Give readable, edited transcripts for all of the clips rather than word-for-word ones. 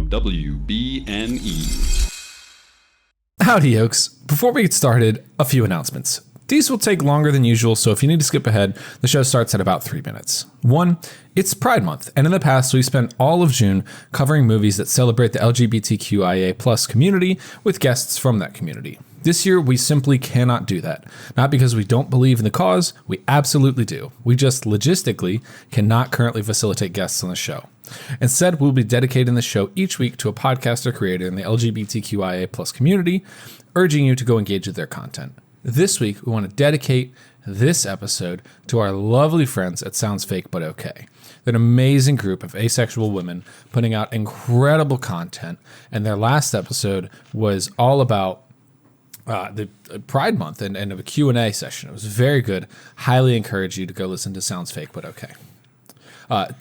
from WBNE. Howdy, Oaks. Before we get started, a few announcements. These will take longer than usual, so if you need to skip ahead, the show starts at about 3 minutes. 1, it's Pride Month, and in the past, we spent all of June covering movies that celebrate the LGBTQIA+ community with guests from that community. This year, we simply cannot do that. Not because we don't believe in the cause, we absolutely do. We just logistically cannot currently facilitate guests on the show. Instead, we'll be dedicating the show each week to a podcast or creator in the LGBTQIA+ community, urging you to go engage with their content. This week, we want to dedicate this episode to our lovely friends at Sounds Fake But Okay. They're an amazing group of asexual women putting out incredible content, and their last episode was all about the Pride Month and a Q&A session. It was very good. Highly encourage you to go listen to Sounds Fake But Okay.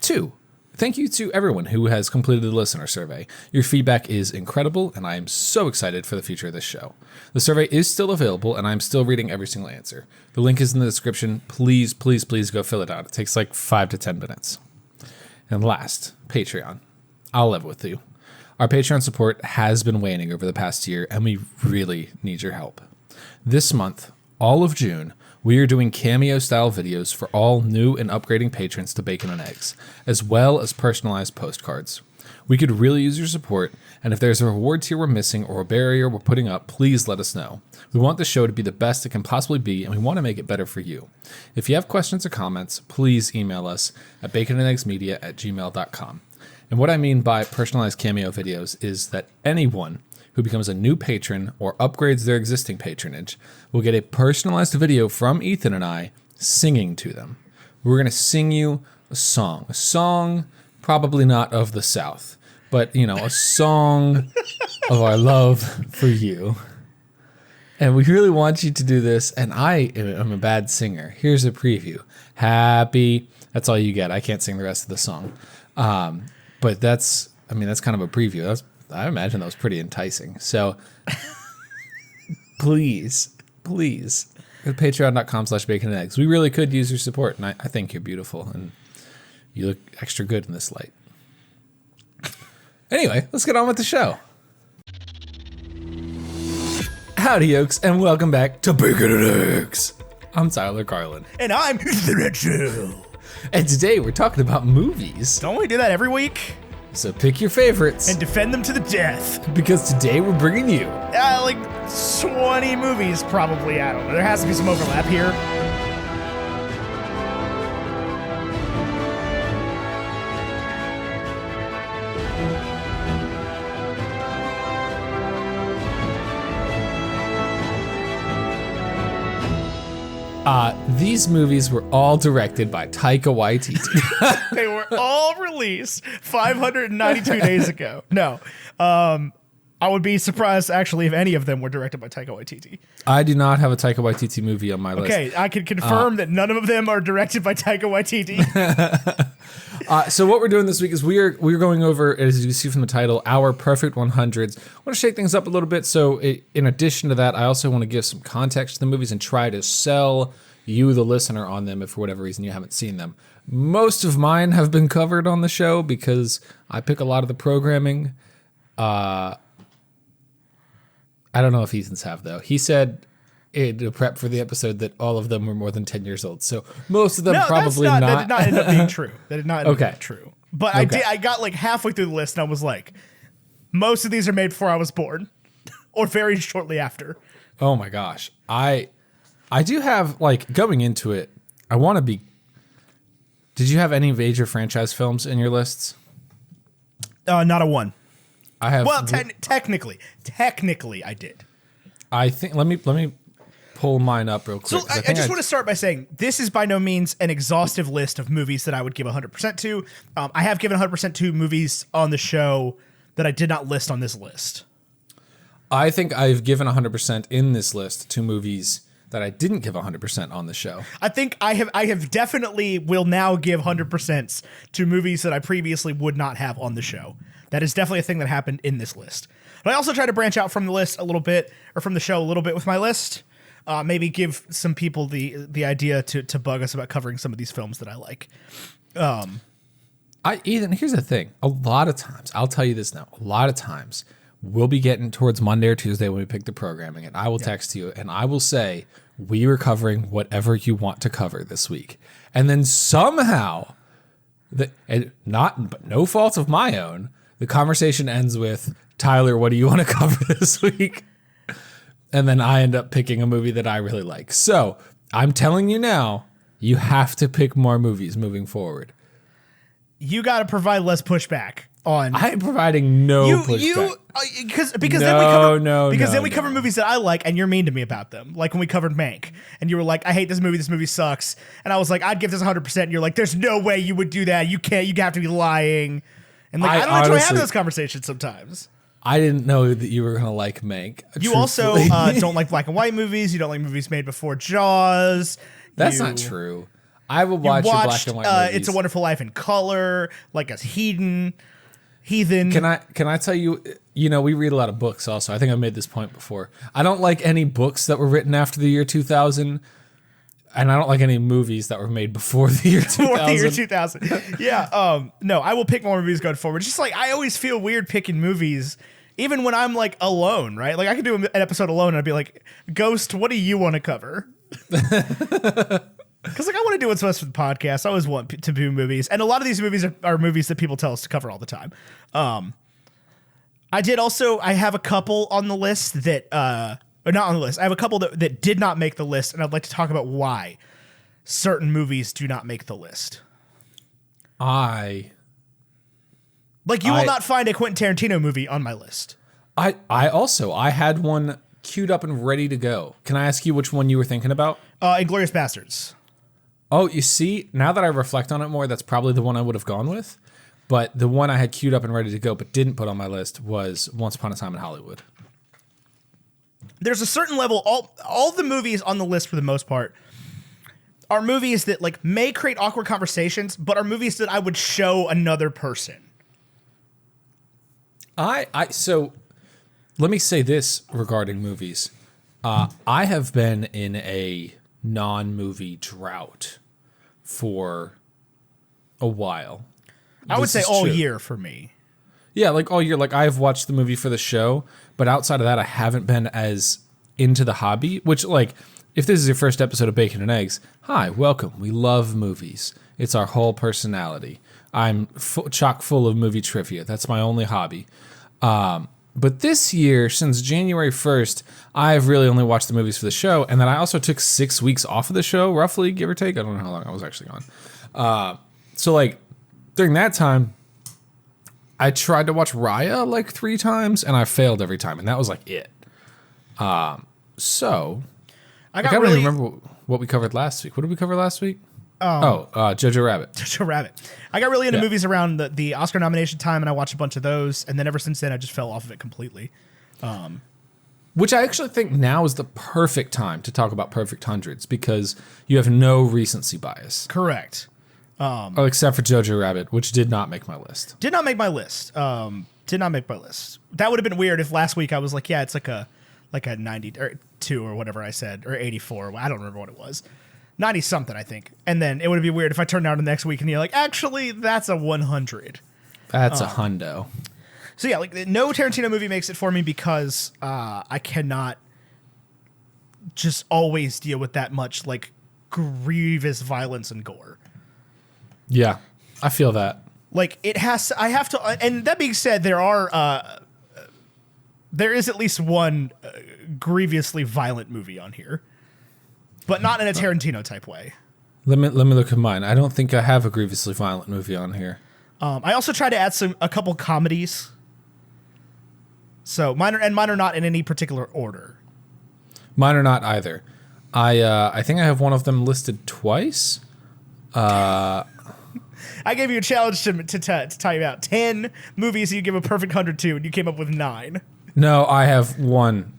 2, thank you to everyone who has completed the listener survey. Your feedback is incredible, and I am so excited for the future of this show. The survey is still available, and I'm still reading every single answer. The link is in the description. Please, please, please go fill it out. It takes like 5 to 10 minutes. And last, Patreon. I'll live with you. Our Patreon support has been waning over the past year, and we really need your help. This month, all of June, we are doing cameo-style videos for all new and upgrading patrons to Bacon and Eggs, as well as personalized postcards. We could really use your support, and if there's a reward tier we're missing or a barrier we're putting up, please let us know. We want the show to be the best it can possibly be, and we want to make it better for you. If you have questions or comments, please email us at baconandeggsmedia@gmail.com. And what I mean by personalized cameo videos is that anyone who becomes a new patron or upgrades their existing patronage will get a personalized video from Ethan and I singing to them. We're going to sing you a song probably not of the South, but, a song of our love for you. And we really want you to do this, and I am a bad singer. Here's a preview. Happy, that's all you get. I can't sing the rest of the song. But that's kind of a preview. I imagine that was pretty enticing. So please, go to patreon.com/baconandeggs. We really could use your support, and I think you're beautiful, and you look extra good in this light. Anyway, let's get on with the show. Howdy, Oaks, and welcome back to Bacon and Eggs. I'm Tyler Carlin. And I'm the Rachel. And today we're talking about movies. Don't we do that every week? So pick your favorites. And defend them to the death. Because today we're bringing you... like 20 movies, probably. I don't know. There has to be some overlap here. These movies were all directed by Taika Waititi. They were all released 592 days ago. No. I would be surprised, actually, if any of them were directed by Taika Waititi. I do not have a Taika Waititi movie on my list. Okay, I can confirm that none of them are directed by Taika Waititi. So what we're doing this week is we're going over, as you see from the title, our perfect 100s. I want to shake things up a little bit. So in addition to that, I also want to give some context to the movies and try to sell you, the listener, on them if for whatever reason you haven't seen them. Most of mine have been covered on the show because I pick a lot of the programming. I don't know if Ethan's have, though. He said in prep for the episode that all of them were more than 10 years old. So most of them probably not. That did not end up being true. That did not end up being true. But Okay. I got like halfway through the list and I was like, most of these are made before I was born or very shortly after. Oh my gosh. I do have, going into it, I want to be... Did you have any major franchise films in your lists? Not a one. I have... Well, technically, I did. I think... Let me pull mine up real quick. So I just want to start by saying this is by no means an exhaustive list of movies that I would give 100% to. I have given 100% to movies on the show that I did not list on this list. I think I've given 100% in this list to movies that I didn't give 100% on the show. I think I have definitely will now give 100% to movies that I previously would not have on the show. That is definitely a thing that happened in this list. But I also try to branch out from the list a little bit, or from the show a little bit with my list. Maybe give some people the idea to bug us about covering some of these films that I like. Ethan, here's the thing. A lot of times, I'll tell you this now. A lot of times, we'll be getting towards Monday or Tuesday when we pick the programming, and I will text you and I will say, we are covering whatever you want to cover this week. And then somehow, and but no fault of my own, the conversation ends with, Tyler, what do you want to cover this week? And then I end up picking a movie that I really like. So I'm telling you now, you have to pick more movies moving forward. You got to provide less pushback on. I'm providing no pushback. Because then we cover movies that I like, and you're mean to me about them. Like when we covered Mank, and you were like, "I hate this movie. This movie sucks." And I was like, "I'd give this 100%." And you're like, "There's no way you would do that. You can't. You have to be lying." And like, I don't enjoy having those conversations sometimes. I didn't know that you were gonna like Mank. You also don't like black and white movies. You don't like movies made before Jaws. That's not true. I will watch your black and white movies. It's a Wonderful Life in color, like a Heathen. Can I tell you? You know, we read a lot of books. Also, I think I made this point before. I don't like any books that were written after the year 2000, and I don't like any movies that were made before the year 2000. Before the year 2000. Yeah. No, I will pick more movies going forward. Just like I always feel weird picking movies. Even when I'm like alone, right? Like I could do an episode alone and I'd be like, Ghost, what do you want to cover? Because like I want to do what's best for the podcast. I always want to do movies. And a lot of these movies are movies that people tell us to cover all the time. I have a couple on the list that, or not on the list. I have a couple that did not make the list. And I'd like to talk about why certain movies do not make the list. You will not find a Quentin Tarantino movie on my list. I had one queued up and ready to go. Can I ask you which one you were thinking about? Inglourious Bastards. Oh, you see, now that I reflect on it more, that's probably the one I would have gone with. But the one I had queued up and ready to go but didn't put on my list was Once Upon a Time in Hollywood. There's a certain level, all the movies on the list for the most part are movies that like may create awkward conversations, but are movies that I would show another person. So let me say this regarding movies. I have been in a non-movie drought for a while. I would say all year for me. Yeah, like all year. Like I've watched the movie for the show, but outside of that, I haven't been as into the hobby, which like, if this is your first episode of Bacon and Eggs, hi, welcome. We love movies. It's our whole personality. I'm chock full of movie trivia. That's my only hobby. But this year, since January 1st, I've really only watched the movies for the show. And then I also took 6 weeks off of the show, roughly, give or take. I don't know how long I was actually gone. So like during that time, I tried to watch Raya like 3 times and I failed every time. And that was like it. So I don't really remember what we covered last week. What did we cover last week? Jojo Rabbit. Jojo Rabbit. I got really into movies around the Oscar nomination time, and I watched a bunch of those. And then ever since then, I just fell off of it completely. Which I actually think now is the perfect time to talk about Perfect Hundreds because you have no recency bias. Correct. Except for Jojo Rabbit, which did not make my list. Did not make my list. Did not make my list. That would have been weird if last week I was like, yeah, it's like a 92 or whatever I said, or 84. I don't remember what it was. 90 something, I think. And then it would be weird if I turned out the next week and you're like, actually, that's a 100. That's a hundo. So yeah, like no Tarantino movie makes it for me because I cannot just always deal with that much like grievous violence and gore. Yeah, I feel that. Like I have to, and that being said, there is at least one grievously violent movie on here. But not in a Tarantino type way. Let me look at mine. I don't think I have a grievously violent movie on here. I also tried to add a couple comedies. So mine are not in any particular order. Mine are not either. I think I have one of them listed twice. I gave you a challenge to tell you about 10 movies you give a perfect 100 to, and you came up with 9. No, I have one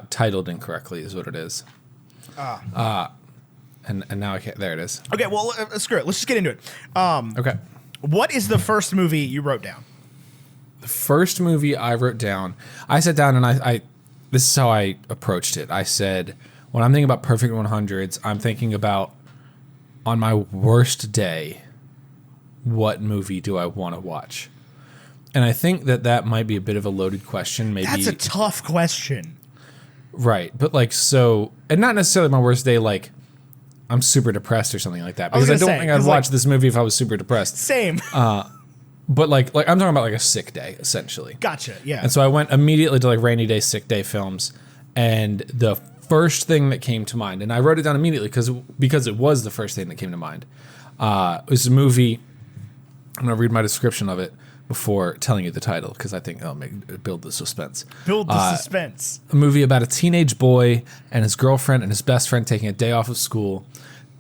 titled incorrectly is what it is. And now I can't. There it is. Okay, well, screw it. Let's just get into it. Okay. What is the first movie you wrote down? The first movie I wrote down, I sat down and I this is how I approached it. I said, when I'm thinking about Perfect 100s, I'm thinking about on my worst day, what movie do I want to watch? And I think that might be a bit of a loaded question. Maybe That's a tough question. Right. But like, so, and not necessarily my worst day, like I'm super depressed or something like that. Because I don't think I'd watch this movie if I was super depressed. Same. But like I'm talking about like a sick day, essentially. Gotcha. Yeah. And so I went immediately to like rainy day, sick day films. And the first thing that came to mind, and I wrote it down immediately because it was the first thing that came to mind, was a movie. I'm going to read my description of it before telling you the title, because I think that'll build the suspense. Build the suspense. A movie about a teenage boy and his girlfriend and his best friend taking a day off of school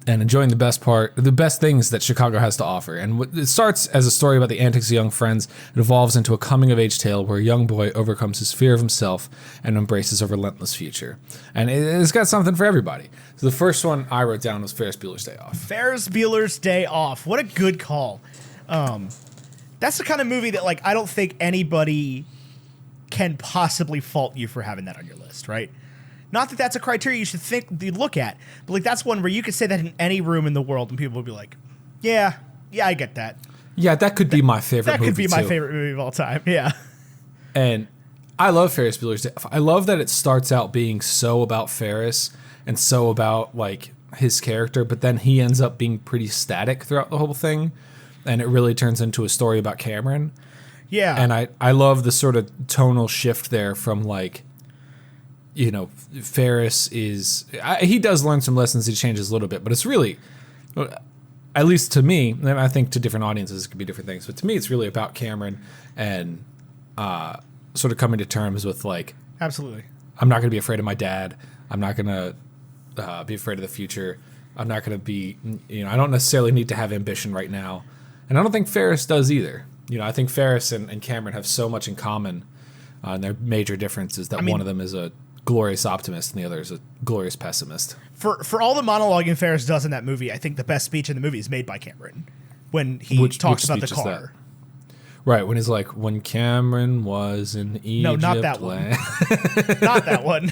and enjoying the best things that Chicago has to offer. And it starts as a story about the antics of young friends. It evolves into a coming-of-age tale where a young boy overcomes his fear of himself and embraces a relentless future. And it's got something for everybody. So the first one I wrote down was Ferris Bueller's Day Off. Ferris Bueller's Day Off. What a good call. That's the kind of movie that, like, I don't think anybody can possibly fault you for having that on your list, right? Not that that's a criteria you should look at, but like that's one where you could say that in any room in the world and people would be like, yeah, I get that. Yeah, that could be my favorite movie. That could be my favorite movie of all time. Yeah. And I love Ferris Bueller's Day Off. I love that it starts out being so about Ferris and so about like his character, but then he ends up being pretty static throughout the whole thing. And it really turns into a story about Cameron. Yeah. And I love the sort of tonal shift there from like, you know, Ferris he does learn some lessons. He changes a little bit, but it's really, at least to me, and I think to different audiences, it could be different things, but to me, it's really about Cameron and sort of coming to terms with like, absolutely, I'm not going to be afraid of my dad. I'm not going to be afraid of the future. I'm not going to be, you know, I don't necessarily need to have ambition right now. And I don't think Ferris does either. You know, I think Ferris and Cameron have so much in common. And their major difference is that one of them is a glorious optimist and the other is a glorious pessimist. For all the monologuing Ferris does in that movie, I think the best speech in the movie is made by Cameron when he talks about the car. Right, when he's like, when Cameron was in Egypt. No, not that one. Not that one.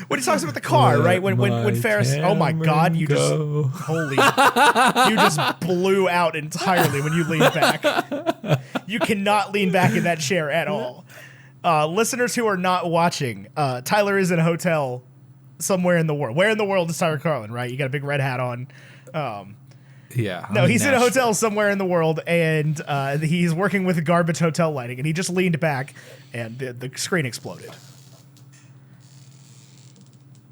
When he talks about the car, right? When Ferris, oh my God, you just blew out entirely when you leaned back. You cannot lean back in that chair at all. Listeners who are not watching, Tyler is in a hotel somewhere in the world. Where in the world is Tyler Carlin, right? You got a big red hat on. Yeah. No, he's in a hotel somewhere in the world, and he's working with garbage hotel lighting, and he just leaned back, and the screen exploded.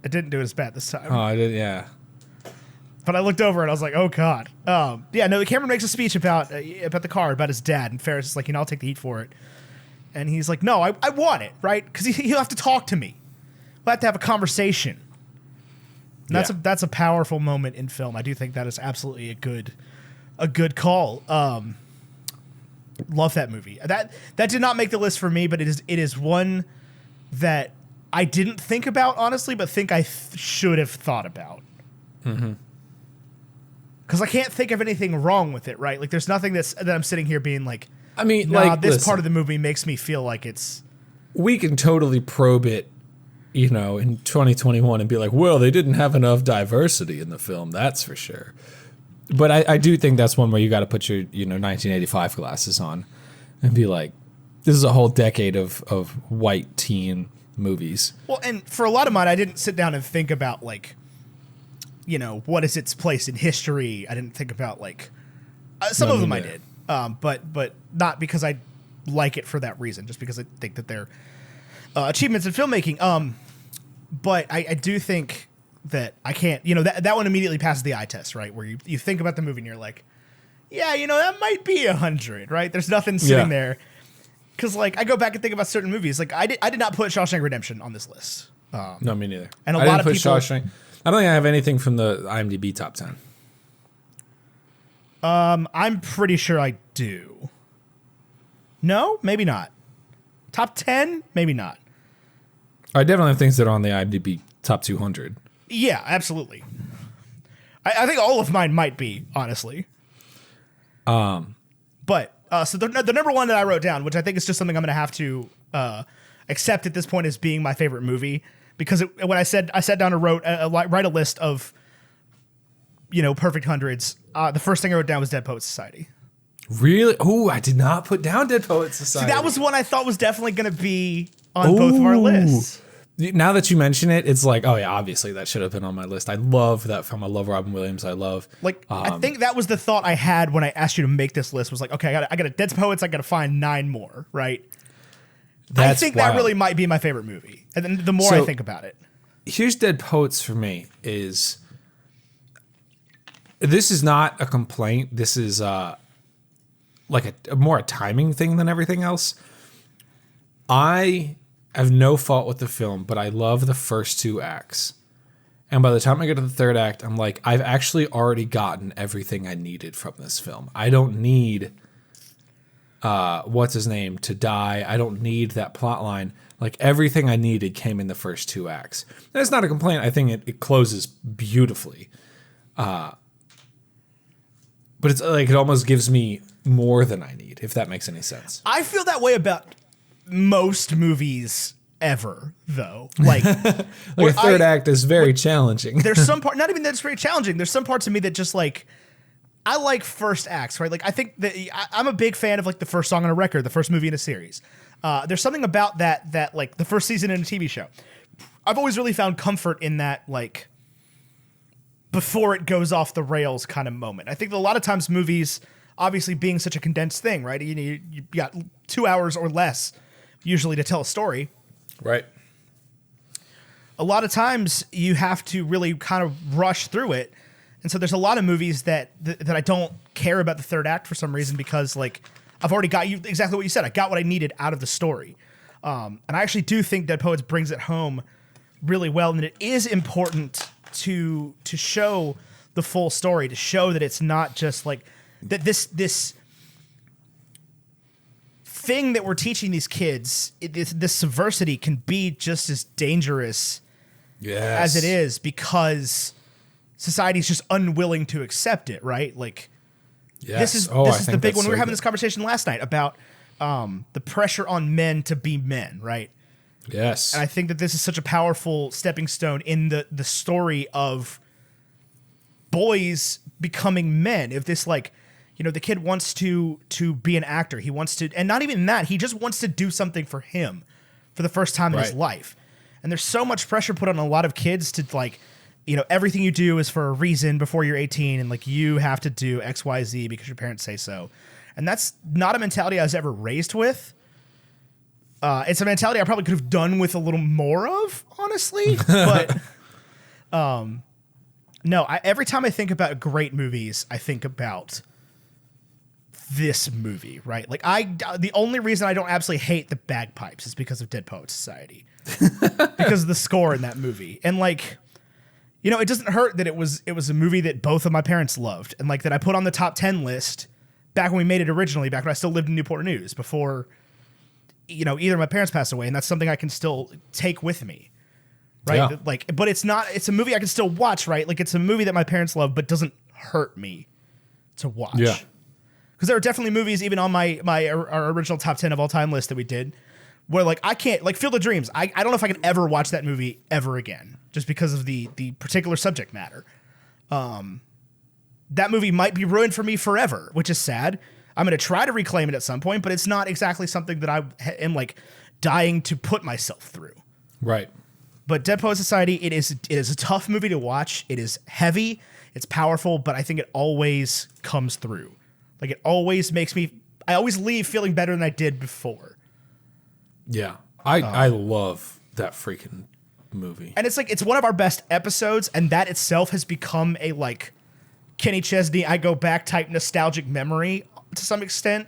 It didn't do it as bad this time. Oh, I did, yeah. But I looked over and I was like, oh God. Yeah, no, Cameron makes a speech about the car, about his dad, and Ferris is like, I'll take the heat for it. And he's like, no, I want it, right? Because he'll have to talk to me. We'll have to have a conversation. And that's a powerful moment in film. I do think that is absolutely a good call. Love that movie. That did not make the list for me, but it is one that I didn't think about, honestly, but think I should have thought about. Mm-hmm. Because I can't think of anything wrong with it, right? Like, there's nothing that I'm sitting here being like, I mean, nah, like, this part of the movie makes me feel like it's... We can totally probe it, you know, in 2021 and be like, well, they didn't have enough diversity in the film, that's for sure. But I do think that's one where you got to put your, 1985 glasses on and be like, this is a whole decade of white teen movies. Well, and for a lot of mine, I didn't sit down and think about, like, what is its place in history. I didn't think about, like, some of them I did. But not because I like it for that reason, just because I think that they're achievements in filmmaking. But I do think that I can't, that one immediately passes the eye test, right? Where you think about the movie and you're like, yeah, that might be 100, right? There's nothing sitting there. Because, like, I go back and think about certain movies. Like, I did not put Shawshank Redemption on this list. No, me neither. And a lot of people... Shawshank. I don't think I have anything from the IMDb top 10. I'm pretty sure I do. No, maybe not. Top 10? Maybe not. I definitely have things that are on the IMDb top 200. Yeah, absolutely. I think all of mine might be, honestly. But so the number one that I wrote down, which I think is just something I'm going to have to accept at this point as being my favorite movie, because when I sat down and write a list of perfect hundreds, the first thing I wrote down was Dead Poets Society. Really? Oh, I did not put down Dead Poets See, Society. that was one I thought was definitely going to be on both of our lists. Now that you mention it, it's like, oh yeah, obviously that should have been on my list. I love that film. I love Robin Williams. I love I think that was the thought I had when I asked you to make this list. Was like, okay, I got a Dead Poets. I got to find 9 more, right? I think wild. that really might be my favorite movie. And then the more I think about it, here's Dead Poets for me. This is not a complaint. This is like a more a timing thing than everything else. I have no fault with the film, but I love the first 2 acts. And by the time I get to the 3rd act, I'm like, I've actually already gotten everything I needed from this film. I don't need what's his name to die. I don't need that plot line. Like, everything I needed came in the first 2 acts. That's not a complaint. I think it closes beautifully. But it's like it almost gives me more than I need, if that makes any sense. I feel that way about most movies ever, though. Like a 3rd act is very challenging. There's some part, not even that it's very challenging. There's some parts of me that just like, I like first acts, right? Like, I think that I'm a big fan of like the first song on a record, the first movie in a series. There's something about that like the first season in a TV show. I've always really found comfort in that, like, before it goes off the rails kind of moment. I think that a lot of times movies, obviously being such a condensed thing, right? You got 2 hours or less usually to tell a story. Right. A lot of times you have to really kind of rush through it. And so there's a lot of movies that I don't care about the 3rd act for some reason, because like I've already got you exactly what you said. I got what I needed out of the story. And I actually do think Dead Poets brings it home really well. And it is important to show the full story, to show that it's not just like that this thing that we're teaching these kids, this subversity can be just as dangerous as it is, because society's just unwilling to accept it, right? Like, this is the big one. We were having this conversation last night about the pressure on men to be men, right? Yes. And I think that this is such a powerful stepping stone in the story of boys becoming men. If this, like, the kid wants to be an actor, he wants to, and not even that, he just wants to do something for him for the first time in his life. And there's so much pressure put on a lot of kids to, like, everything you do is for a reason before you're 18, and like you have to do X, Y, Z because your parents say so. And that's not a mentality I was ever raised with. It's a mentality I probably could have done with a little more of, honestly. But no, every time I think about great movies, I think about this movie, right? Like, the only reason I don't absolutely hate the bagpipes is because of Dead Poets Society, because of the score in that movie. And like, it doesn't hurt that it was a movie that both of my parents loved, and like that I put on the top 10 list back when we made it originally, back when I still lived in Newport News, before either my parents passed away, and that's something I can still take with me, right? Yeah. Like, but it's a movie I can still watch, right? Like, it's a movie that my parents love, but doesn't hurt me to watch. Yeah. Because there are definitely movies, even on our original top 10 of all time list that we did, where like I can't, like Field of Dreams, I don't know if I could ever watch that movie ever again, just because of the particular subject matter. That movie might be ruined for me forever, which is sad. I'm going to try to reclaim it at some point, but it's not exactly something that I am like dying to put myself through. Right. But Dead Poets Society, it is a tough movie to watch. It is heavy, it's powerful, but I think it always comes through. Like, it always makes me, I always leave feeling better than I did before. Yeah. I love that freaking movie. And it's like, it's one of our best episodes, and that itself has become a like Kenny Chesney, I go back type nostalgic memory to some extent.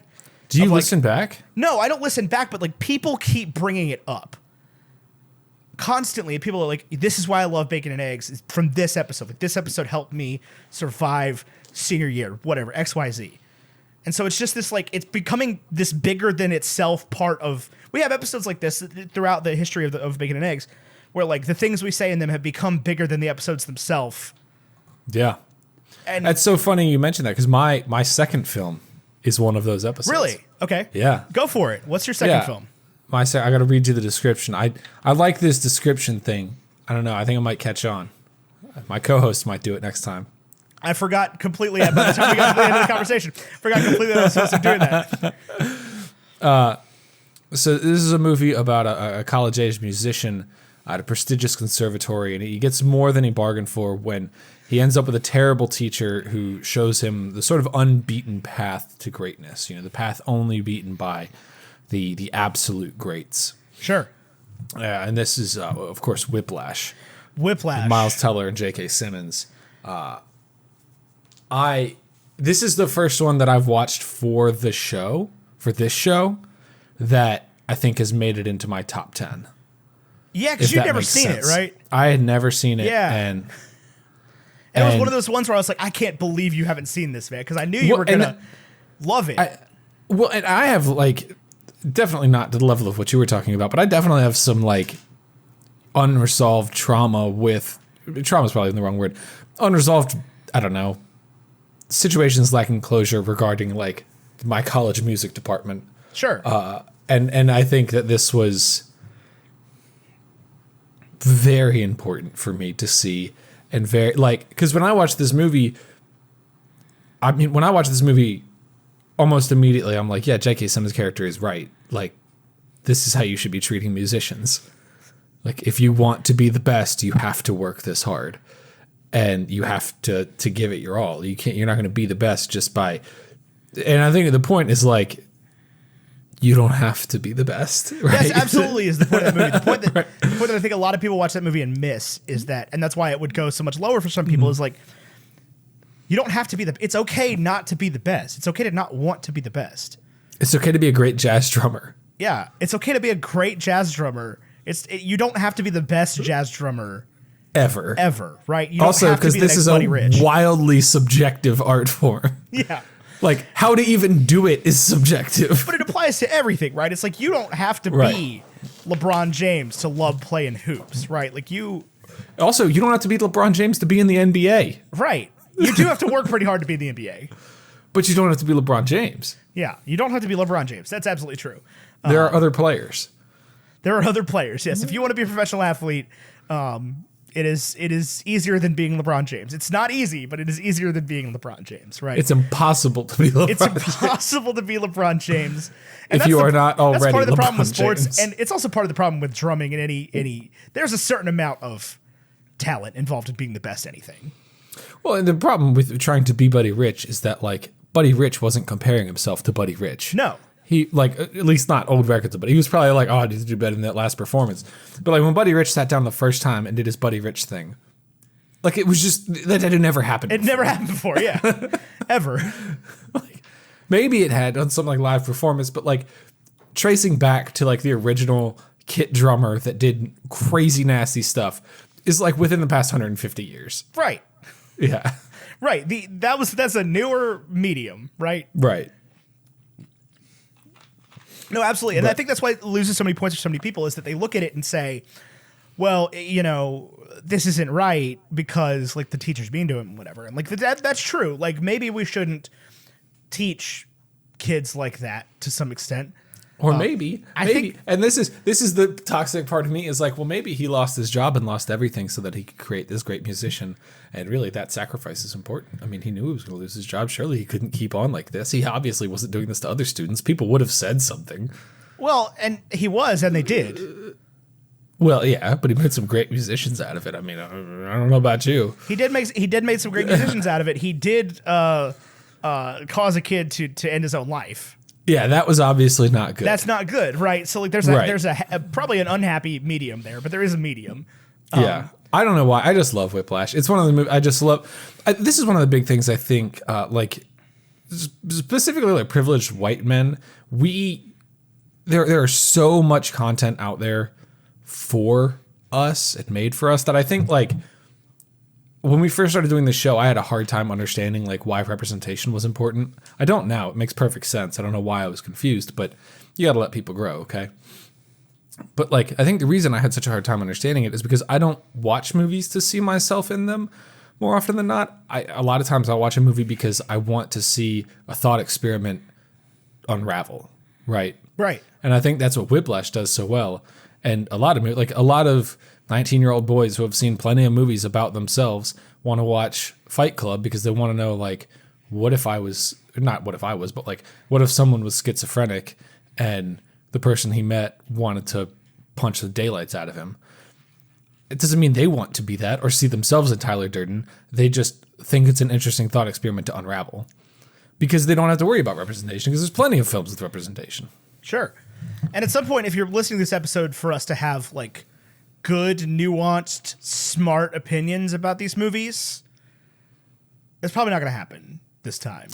Do you listen back? No, I don't listen back, but like people keep bringing it up constantly. People are like, this is why I love Bacon and Eggs, is from this episode. Like, this episode helped me survive senior year, whatever, XYZ. And so it's just this, like, it's becoming this bigger than itself part of, we have episodes like this throughout the history of Bacon and Eggs, where like the things we say in them have become bigger than the episodes themselves. Yeah. And that's so funny you mentioned that, because my second film is one of those episodes. Really? Okay. Yeah. Go for it. What's your second film? I got to read you the description. I like this description thing. I don't know. I think I might catch on. My co-host might do it next time. I forgot completely by the time we got to the end of the conversation. Forgot completely that I was supposed to be doing that. So this is a movie about a college-age musician at a prestigious conservatory, and he gets more than he bargained for when he ends up with a terrible teacher who shows him the sort of unbeaten path to greatness. The path only beaten by the absolute greats. Sure. And this is, of course, Whiplash. Whiplash. Miles Teller and J.K. Simmons. This is the first one that I've watched for this show, that I think has made it into my top 10. Yeah, because you'd never seen it, right? I had never seen it. Yeah. And it was one of those ones where I was like, I can't believe you haven't seen this, man, because I knew you were going to love it. And I have, like, definitely not to the level of what you were talking about, but I definitely have some, like, unresolved trauma with... Trauma is probably the wrong word. Unresolved, I don't know, situations lacking closure regarding, like, my college music department. Sure. And I think that this was very important for me to see, and very, like, because when I watched this movie, almost immediately I'm like, yeah, J.K. Simmons' character is right. Like, this is how you should be treating musicians. Like, if you want to be the best, you have to work this hard, and you have to give it your all. You're not going to be the best just by, and I think the point is, like, you don't have to be the best, right? Yes, absolutely is the point of the movie. The point that I think a lot of people watch that movie and miss is that, and that's why it would go so much lower for some people, is like, you don't have to be it's okay not to be the best. It's okay to not want to be the best. It's okay to be a great jazz drummer. Yeah, it's okay to be a great jazz drummer. You don't have to be the best jazz drummer ever, right? You don't also, have to because be the this next is Buddy a Rich. wildly subjective art form. Yeah. Like, how to even do it is subjective. But it applies to everything, right? It's like, you don't have to be LeBron James to love playing hoops, right? Like, Also, you don't have to be LeBron James to be in the NBA. Right. You do have to work pretty hard to be in the NBA. But you don't have to be LeBron James. Yeah, you don't have to be LeBron James. That's absolutely true. There are other players. There are other players, yes. If you want to be a professional athlete, it is easier than being LeBron James. It's not easy, but it is easier than being LeBron James, right? It's impossible to be LeBron It's impossible to be LeBron James. if you are not already That's part of the LeBron problem with sports, James. and it's also part of the problem with drumming and any. There's a certain amount of talent involved in being the best anything. Well, and the problem with trying to be Buddy Rich is that, like, Buddy Rich wasn't comparing himself to Buddy Rich. No. He, like, at least not old records, but he was probably like, oh, I need to do better than that last performance. But, like, when Buddy Rich sat down the first time and did his Buddy Rich thing, like, it was just, that had never happened before. Never happened before, yeah. Ever. Like, maybe it had on some, like, live performance, but, like, tracing back to, like, the original kit drummer that did crazy nasty stuff is, like, within the past 150 years. Right. Yeah. Right. That's a newer medium, right? Right. No, absolutely. And I think that's why it loses so many points for so many people, is that they look at it and say, well, this isn't right because, like, the teacher's mean to him, whatever. And, like, that's true. Like, maybe we shouldn't teach kids like that to some extent. Or maybe, and this is the toxic part of me, is like, well, maybe he lost his job and lost everything so that he could create this great musician. And really, that sacrifice is important. I mean, he knew he was going to lose his job. Surely he couldn't keep on like this. He obviously wasn't doing this to other students. People would have said something. Well, and he was, and they did. Well, yeah, but he made some great musicians out of it. I mean, I don't know about you. He did make some great musicians out of it. He did cause a kid to end his own life. Yeah, that was obviously not good. That's not good, right? So, like, there's probably an unhappy medium there, but there is a medium. Yeah. I don't know why. I just love Whiplash. It's one of the movies I just love. This is one of the big things I think, like, specifically, like, privileged white men, there are so much content out there for us and made for us that I think, like, when we first started doing this show, I had a hard time understanding, like, why representation was important. I don't now. It makes perfect sense. I don't know why I was confused, but you got to let people grow, okay? But, like, I think the reason I had such a hard time understanding it is because I don't watch movies to see myself in them more often than not. A lot of times I'll watch a movie because I want to see a thought experiment unravel, right? Right. And I think that's what Whiplash does so well. And a lot of 19-year-old boys who have seen plenty of movies about themselves want to watch Fight Club because they want to know, like, what if someone was schizophrenic and the person he met wanted to punch the daylights out of him. It doesn't mean they want to be that or see themselves as Tyler Durden. They just think it's an interesting thought experiment to unravel because they don't have to worry about representation because there's plenty of films with representation. Sure. And at some point, if you're listening to this episode for us to have like good, nuanced, smart opinions about these movies, it's probably not going to happen this time.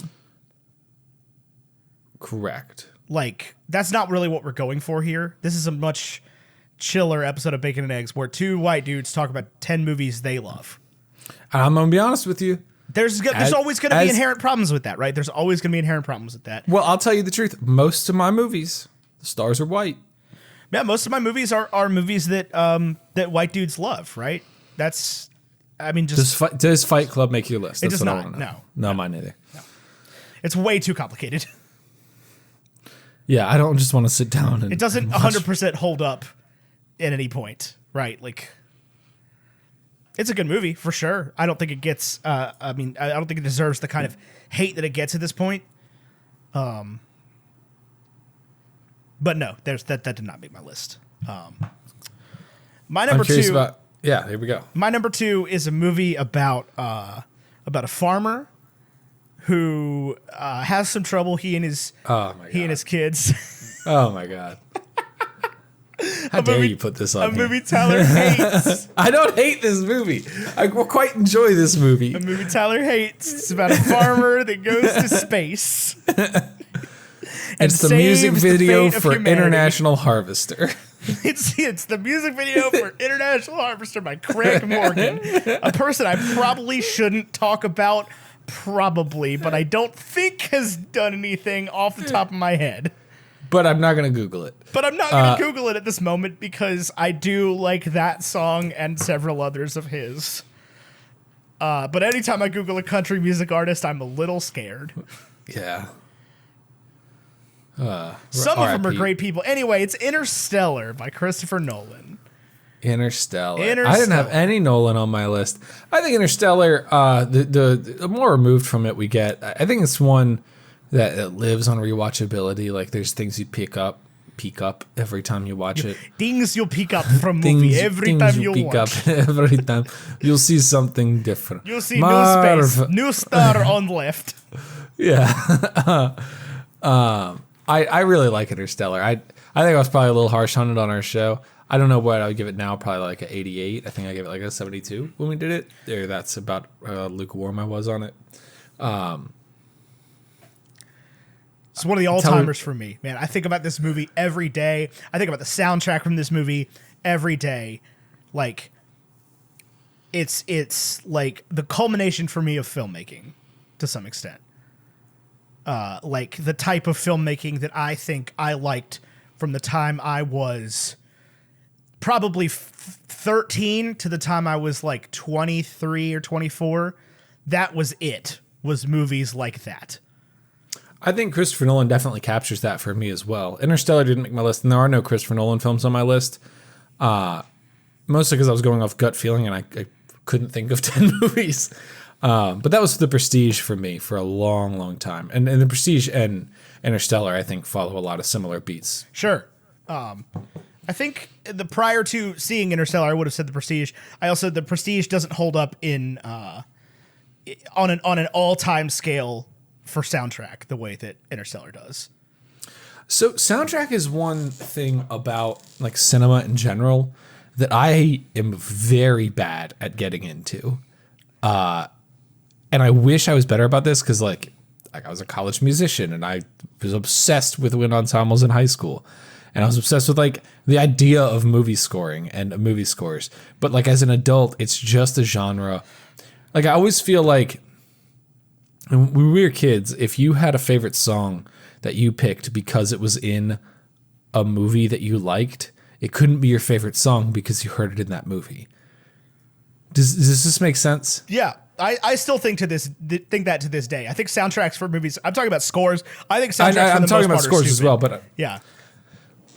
Correct. Like, that's not really what we're going for here. This is a much chiller episode of Bacon and Eggs where two white dudes talk about 10 movies they love. I'm going to be honest with you. There's always going to be inherent problems with that, right? There's always going to be inherent problems with that. Well, I'll tell you the truth. Most of my movies, the stars are white. Yeah, most of my movies are movies that that white dudes love, right? That's, I mean, just... Does Fight Club make your list? It does not, No, mine neither. No. It's way too complicated. Yeah, I don't just want to sit down and... It doesn't 100% hold up at any point, right? Like, it's a good movie, for sure. I don't think it gets... I don't think it deserves the kind of hate that it gets at this point. But no, that did not make my list. My number two... Yeah, here we go. My number two is a movie about a farmer who has some trouble. He and his kids. Oh my god! How dare you put this on? A movie Tyler hates. I don't hate this movie. I quite enjoy this movie. A movie Tyler hates. It's about a farmer that goes to space. It's the music video for International Harvester. It's the music video for International Harvester by Craig Morgan, a person I probably shouldn't talk about, but I don't think has done anything off the top of my head. But I'm not going to Google it. But I'm not going to Google it at this moment because I do like that song and several others of his. But anytime I Google a country music artist, I'm a little scared. Yeah. Some of them are great people. Anyway, it's Interstellar by Christopher Nolan. Interstellar. I didn't have any Nolan on my list. I think Interstellar, the more removed from it we get, I think it's one that lives on rewatchability. Like there's things you peek up every time you watch it. Things you'll pick up from movie every time you watch. Every time you'll see something different. You'll see new space, new star on left. Yeah. I really like Interstellar. I think I was probably a little harsh on it on our show. I don't know what I would give it now. Probably like an 88. I think I gave it like a 72 when we did it. There, that's about lukewarm I was on it. It's one of the all-timers for me, man. I think about this movie every day. I think about the soundtrack from this movie every day. Like, it's like the culmination for me of filmmaking to some extent. Like the type of filmmaking that I think I liked from the time I was probably 13 to the time I was like 23 or 24. That was it, was movies like that. I think Christopher Nolan definitely captures that for me as well. Interstellar didn't make my list, and there are no Christopher Nolan films on my list. Mostly because I was going off gut feeling, and I couldn't think of 10 movies. But that was The Prestige for me for a long, long time. And The Prestige and Interstellar, I think, follow a lot of similar beats. Sure. I think prior to seeing Interstellar, I would have said The Prestige. I also, The Prestige doesn't hold up in on an all-time scale for soundtrack the way that Interstellar does. So soundtrack is one thing about like cinema in general that I am very bad at getting into. And I wish I was better about this because like I was a college musician and I was obsessed with wind ensembles in high school. And I was obsessed with like the idea of movie scoring and movie scores. But like as an adult, it's just a genre. Like I always feel like when we were kids, if you had a favorite song that you picked because it was in a movie that you liked, it couldn't be your favorite song because you heard it in that movie. Does this make sense? Yeah. I still think that to this day. I think soundtracks for movies. I'm talking about scores. I think soundtracks. I'm talking about scores as well, but yeah.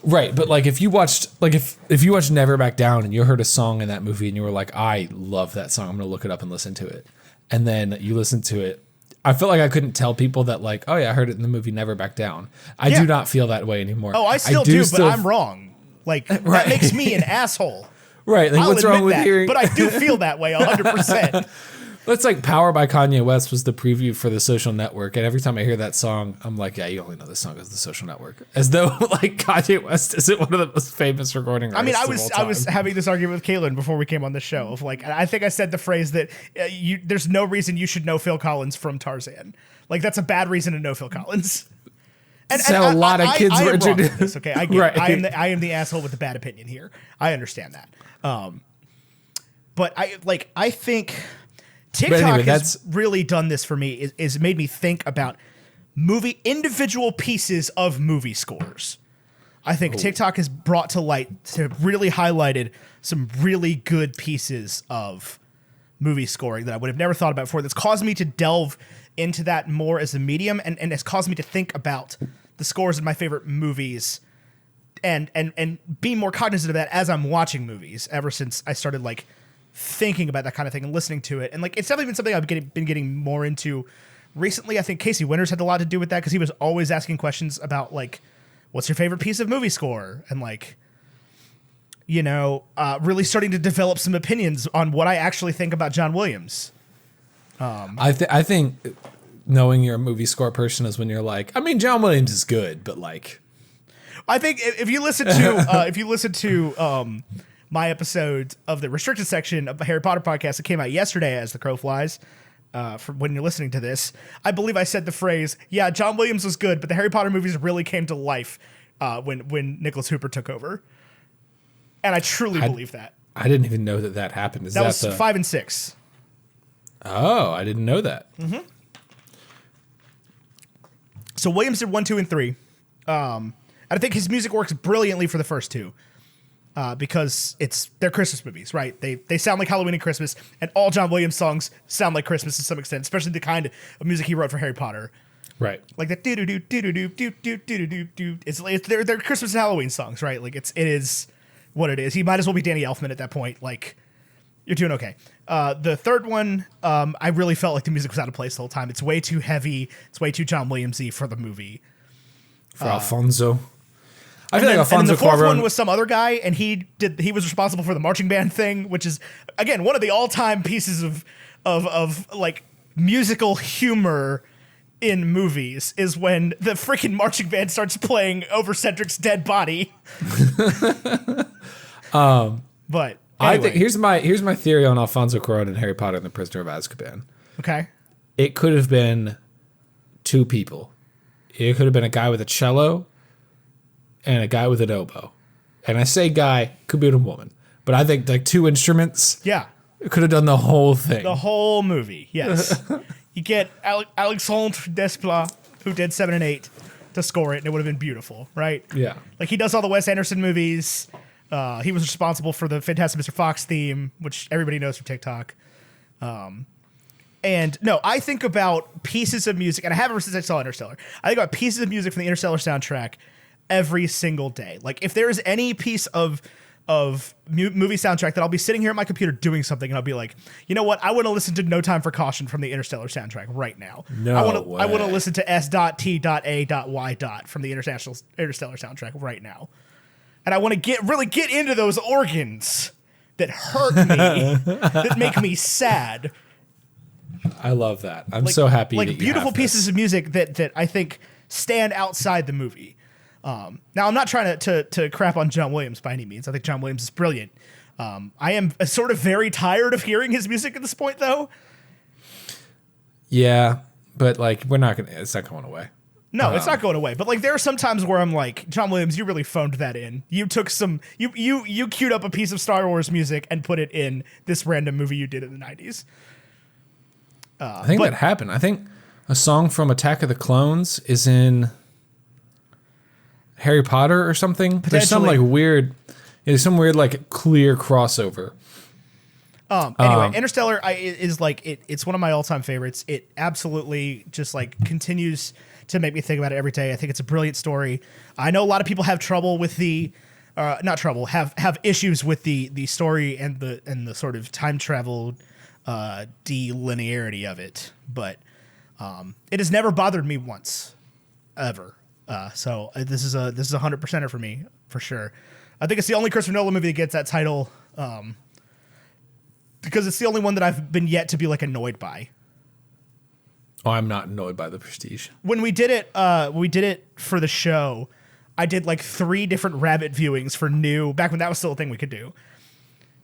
Right, but like if you watched if you watched Never Back Down and you heard a song in that movie and you were like, I love that song, I'm gonna look it up and listen to it, and then you listen to it, I felt like I couldn't tell people that like, oh yeah, I heard it in the movie Never Back Down. I do not feel that way anymore. Oh, I still do, but I'm wrong. Like that makes me an asshole. Right, like I'll what's wrong with that, hearing? But I do feel that way 100%. That's like Power by Kanye West was the preview for The Social Network. And every time I hear that song, I'm like, yeah, you only know this song as The Social Network. As though like Kanye West isn't one of the most famous recording artists. I mean, I was having this argument with Kaylin before we came on the show of like, I think I said the phrase that there's no reason you should know Phil Collins from Tarzan. Like that's a bad reason to know Phil Collins. And a lot of kids were introduced. Okay, I get right. it. I am the asshole with the bad opinion here. I understand that. But I think TikTok has really done this for me. Is made me think about individual pieces of movie scores. I think TikTok has brought to light to really highlighted some really good pieces of movie scoring that I would have never thought about before. That's caused me to delve into that more as a medium, and has caused me to think about the scores of my favorite movies and be more cognizant of that as I'm watching movies ever since I started like thinking about that kind of thing and listening to it. And like it's definitely been something I've been getting more into recently. I think Casey Winters had a lot to do with that because he was always asking questions about like, what's your favorite piece of movie score? And like, you know, really starting to develop some opinions on what I actually think about John Williams. I think knowing you're a movie score person is when you're like, I mean, John Williams is good, but like, I think if you listen to my episode of the restricted section of the Harry Potter podcast that came out yesterday as the crow flies, for when you're listening to this, I believe I said the phrase, yeah, John Williams was good, but the Harry Potter movies really came to life when Nicholas Hooper took over. And I truly believe that. I didn't even know that happened. That was 5 and 6. Oh, I didn't know that. Mm-hmm. So Williams did 1, 2, and 3. And I think his music works brilliantly for the first two. Because they're Christmas movies, right? They sound like Halloween and Christmas, and all John Williams songs sound like Christmas to some extent, especially the kind of music he wrote for Harry Potter. Right. Like that do do do do do do do do do do. It's they're Christmas and Halloween songs, right? Like it is what it is. He might as well be Danny Elfman at that point. Like you're doing okay. The third one, I really felt like the music was out of place the whole time. It's way too heavy. It's way too John Williams-y for the movie. For Alfonso. I feel like Alfonso the fourth Cuarón one was some other guy, and he was responsible for the marching band thing, which is again one of the all-time pieces of like musical humor in movies is when the freaking marching band starts playing over Cedric's dead body. But anyway. I think here's my theory on Alfonso Cuarón and Harry Potter and the Prisoner of Azkaban. Okay. It could have been two people. It could have been a guy with a cello and a guy with an oboe. And I say guy, could be a woman. But I think like two instruments. Yeah. It could have done the whole thing. The whole movie, yes. You get Alexandre Desplat, who did 7 and 8, to score it, and it would have been beautiful, right? Yeah. Like he does all the Wes Anderson movies. He was responsible for the Fantastic Mr. Fox theme, which everybody knows from TikTok. And no, I think about pieces of music, and I have ever since I saw Interstellar. I think about pieces of music from the Interstellar soundtrack every single day. Like if there is any piece of movie soundtrack that I'll be sitting here at my computer doing something, and I'll be like, you know what? I want to listen to No Time for Caution from the Interstellar soundtrack right now. I want to listen to S.T.A.Y. from the Interstellar soundtrack right now. And I want to really get into those organs that hurt me, that make me sad. I love that. I'm so happy. Like beautiful pieces of music that I think stand outside the movie. Now I'm not trying to crap on John Williams by any means. I think John Williams is brilliant. I am sort of very tired of hearing his music at this point, though. Yeah, but like it's not going away. No, it's not going away. But like there are some times where I'm like, John Williams, you really phoned that in. You took you queued up a piece of Star Wars music and put it in this random movie you did in the 90s. I think that happened. I think a song from Attack of the Clones is in Harry Potter or something. There's some like weird like clear crossover. Anyway, Interstellar is like it's one of my all-time favorites. It absolutely just like continues to make me think about it every day. I think it's a brilliant story. I know a lot of people have trouble with the, not trouble, have issues with the story and the sort of time travel delinearity of it, but it has never bothered me once, ever. So this is a 100%er for me, for sure. I think it's the only Christopher Nolan movie that gets that title, because it's the only one that I've been yet to be like annoyed by. Oh, I'm not annoyed by The Prestige. When we did it for the show, I did like 3 different rabbit viewings for back when that was still a thing we could do.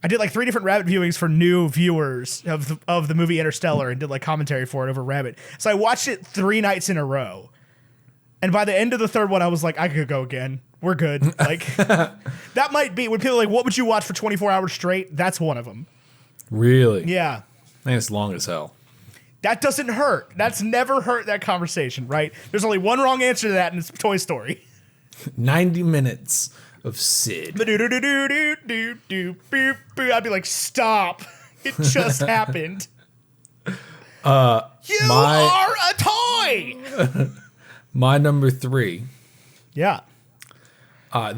I did like 3 different rabbit viewings for new viewers of the movie Interstellar and did like commentary for it over Rabbit. So I watched it 3 nights in a row. And by the end of the 3rd one, I was like, I could go again. We're good. Like that might be when people are like, what would you watch for 24 hours straight? That's one of them. Really? Yeah. I think it's long as hell. That doesn't hurt. That's never hurt that conversation, right? There's only one wrong answer to that, and it's Toy Story. 90 minutes of Sid. I'd be like, stop. It just happened. You are a toy. My number 3. Yeah.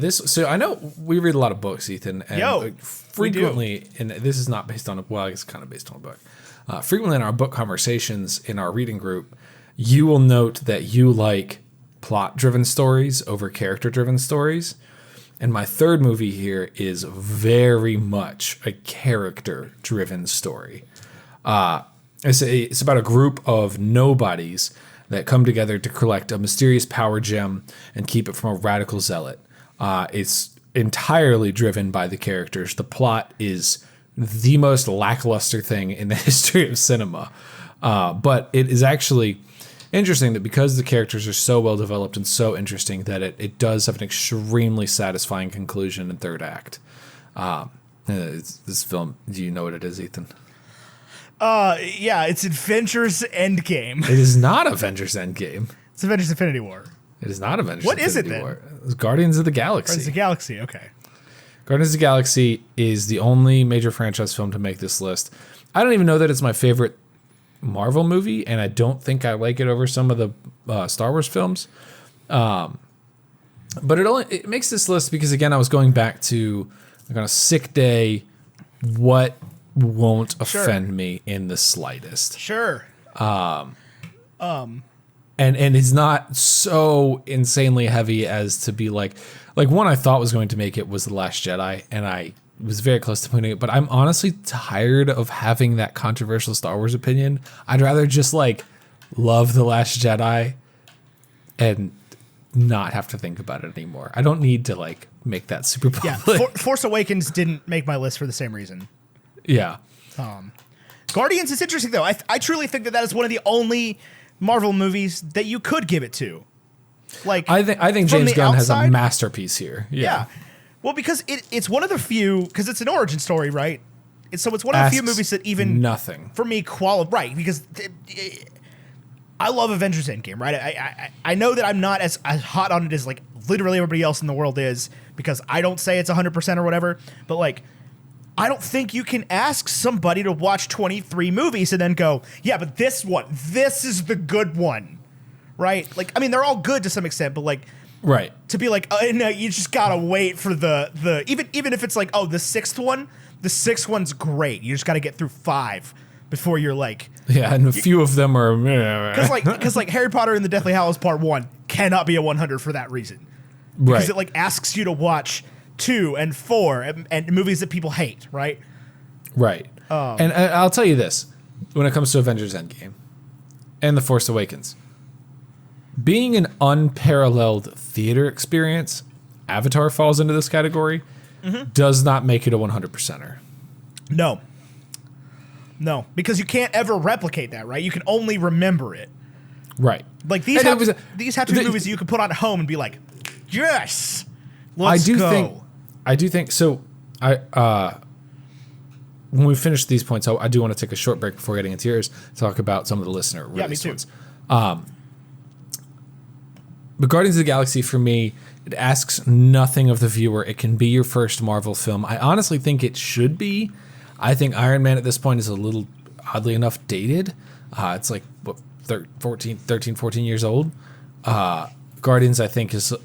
So I know we read a lot of books, Ethan, and frequently, and this is not based on it's kind of based on a book. Frequently in our book conversations in our reading group, you will note that you like plot-driven stories over character-driven stories. And my 3rd movie here is very much a character-driven story. It's about a group of nobodies that come together to collect a mysterious power gem and keep it from a radical zealot. It's entirely driven by the characters. The plot is the most lackluster thing in the history of cinema. But it is actually interesting that because the characters are so well developed and so interesting that it does have an extremely satisfying conclusion and 3rd act. This film, do you know what it is, Ethan? Yeah, it's Avengers Endgame. It is not Avengers Endgame. It's Avengers Infinity War. It is not Avengers What is Infinity it then? War. It's Guardians of the Galaxy. Guardians of the Galaxy, okay. Guardians of the Galaxy is the only major franchise film to make this list. I don't even know that it's my favorite Marvel movie, and I don't think I like it over some of the Star Wars films. But it makes this list because, again, I was going back to, like, on a sick day, what won't offend me in the slightest. Sure. And it's not so insanely heavy as to be like one I thought was going to make it was The Last Jedi, and I was very close to putting it, but I'm honestly tired of having that controversial Star Wars opinion. I'd rather just like love The Last Jedi and not have to think about it anymore. I don't need to like make that super public. Yeah, Force Awakens didn't make my list for the same reason. Yeah. Guardians is interesting though. I truly think that is one of the only Marvel movies that you could give it to. Like, I think James Gunn has a masterpiece here. Yeah. Well, because it's one of the few, because it's an origin story, right? So it's one of the few movies that even nothing for me right, because I love Avengers Endgame, right? I know that I'm not as hot on it as like literally everybody else in the world is, because I don't say it's 100% or whatever, but like I don't think you can ask somebody to watch 23 movies and then go, yeah, but this is the good one, right? Like, I mean, they're all good to some extent, but like, right, to be like, oh, no, you just gotta wait for the even if it's like, oh, the sixth one's great. You just gotta get through 5 before you're like, yeah, and a few of them are because like Harry Potter and the Deathly Hallows Part 1 cannot be a 100 for that reason, because it like asks you to watch 2 and 4 and movies that people hate, right? Right. And I'll tell you this, when it comes to Avengers Endgame and The Force Awakens, being an unparalleled theater experience, Avatar falls into this category, does not make it a 100%er. No, because you can't ever replicate that, right? You can only remember it. Right. Like these have to be movies that you can put on at home and be like, yes, let's go. I do think so. When we finish these points, I do want to take a short break before getting into yours to talk about some of the listener release ones. But Guardians of the Galaxy, for me, it asks nothing of the viewer. It can be your first Marvel film. I honestly think it should be. I think Iron Man at this point is a little, oddly enough, dated. It's like, what, 13, 14 years old. Guardians, I think, is a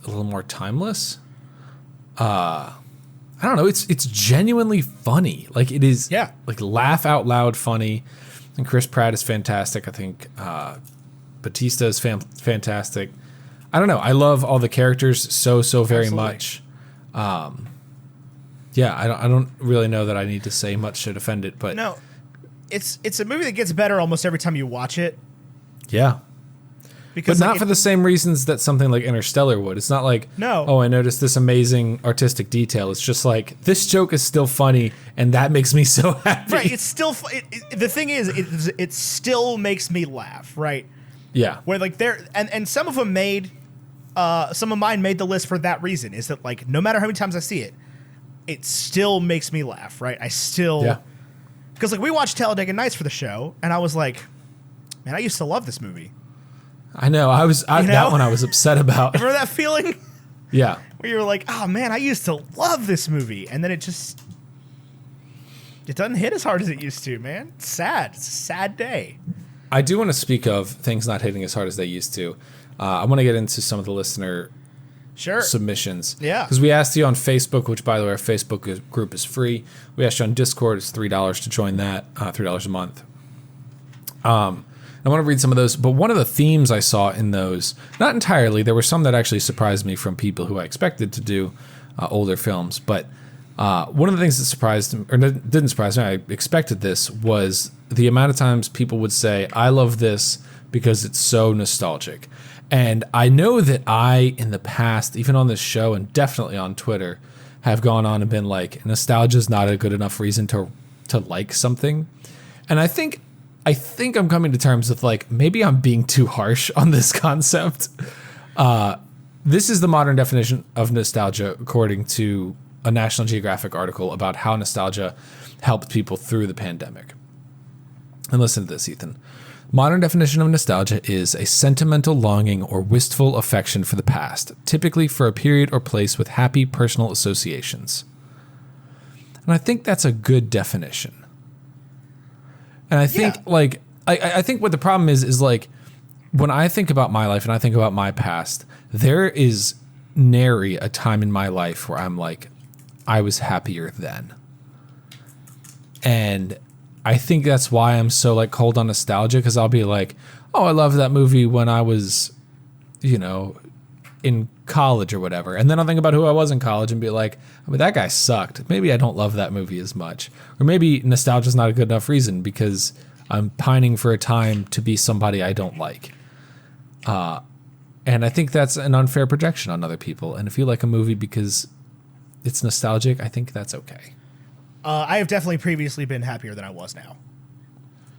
little more timeless. I don't know. It's genuinely funny. Like it is. Yeah. Like laugh out loud funny. And Chris Pratt is fantastic. I think Batista is fantastic. I don't know. I love all the characters so very Absolutely. much. Yeah, I don't really know that I need to say much to defend it, but No, it's a movie that gets better almost every time you watch it. yeah. Because But not for the same reasons that something like Interstellar would. It's not like, No. oh, I noticed this amazing artistic detail. It's just like, this joke is still funny, and that makes me so happy. right. It's still the thing is it still makes me laugh. Right. Yeah. Where like and some of them made some of mine made the list for that reason. Is that like no matter how many times I see it, it still makes me laugh. Right. I still Yeah. because like we watched Talladega Nights for the show, and I was like, man, I used to love this movie. I know. That one I was upset about. Remember that feeling? Yeah. Where you were like, oh man, I used to love this movie. And then it doesn't hit as hard as it used to, man. It's sad. It's a sad day. I do want to speak of things not hitting as hard as they used to. I want to get into some of the listener Sure. submissions. Yeah. Because we asked you on Facebook, which, by the way, our Facebook group is free. We asked you on Discord. It's $3 to join that, $3 a month. I want to read some of those, but one of the themes I saw in those, not entirely, there were some that actually surprised me from people who I expected to do older films, but one of the things that surprised me, or didn't surprise me, I expected this, was the amount of times people would say, I love this because it's so nostalgic. And I know that I, in the past, even on this show and definitely on Twitter, have gone on and been like, nostalgia is not a good enough reason to like something. And I think I'm coming to terms with like, maybe I'm being too harsh on this concept. This is the modern definition of nostalgia, according to a National Geographic article about how nostalgia helped people through the pandemic. And listen to this, Ethan. Modern definition of nostalgia is a sentimental longing or wistful affection for the past, typically for a period or place with happy personal associations. And I think that's a good definition. And I think I think what the problem is like when I think about my life and I think about my past, there is nary a time in my life where I'm like, I was happier then. And I think that's why I'm so like cold on nostalgia, because I'll be like, oh, I love that movie when I was, in college or whatever. And then I'll think about who I was in college and be like, I mean, that guy sucked. Maybe I don't love that movie as much. Or maybe nostalgia is not a good enough reason because I'm pining for a time to be somebody I don't like. And I think that's an unfair projection on other people. And if you like a movie because it's nostalgic, I think that's okay. I have definitely previously been happier than I was now.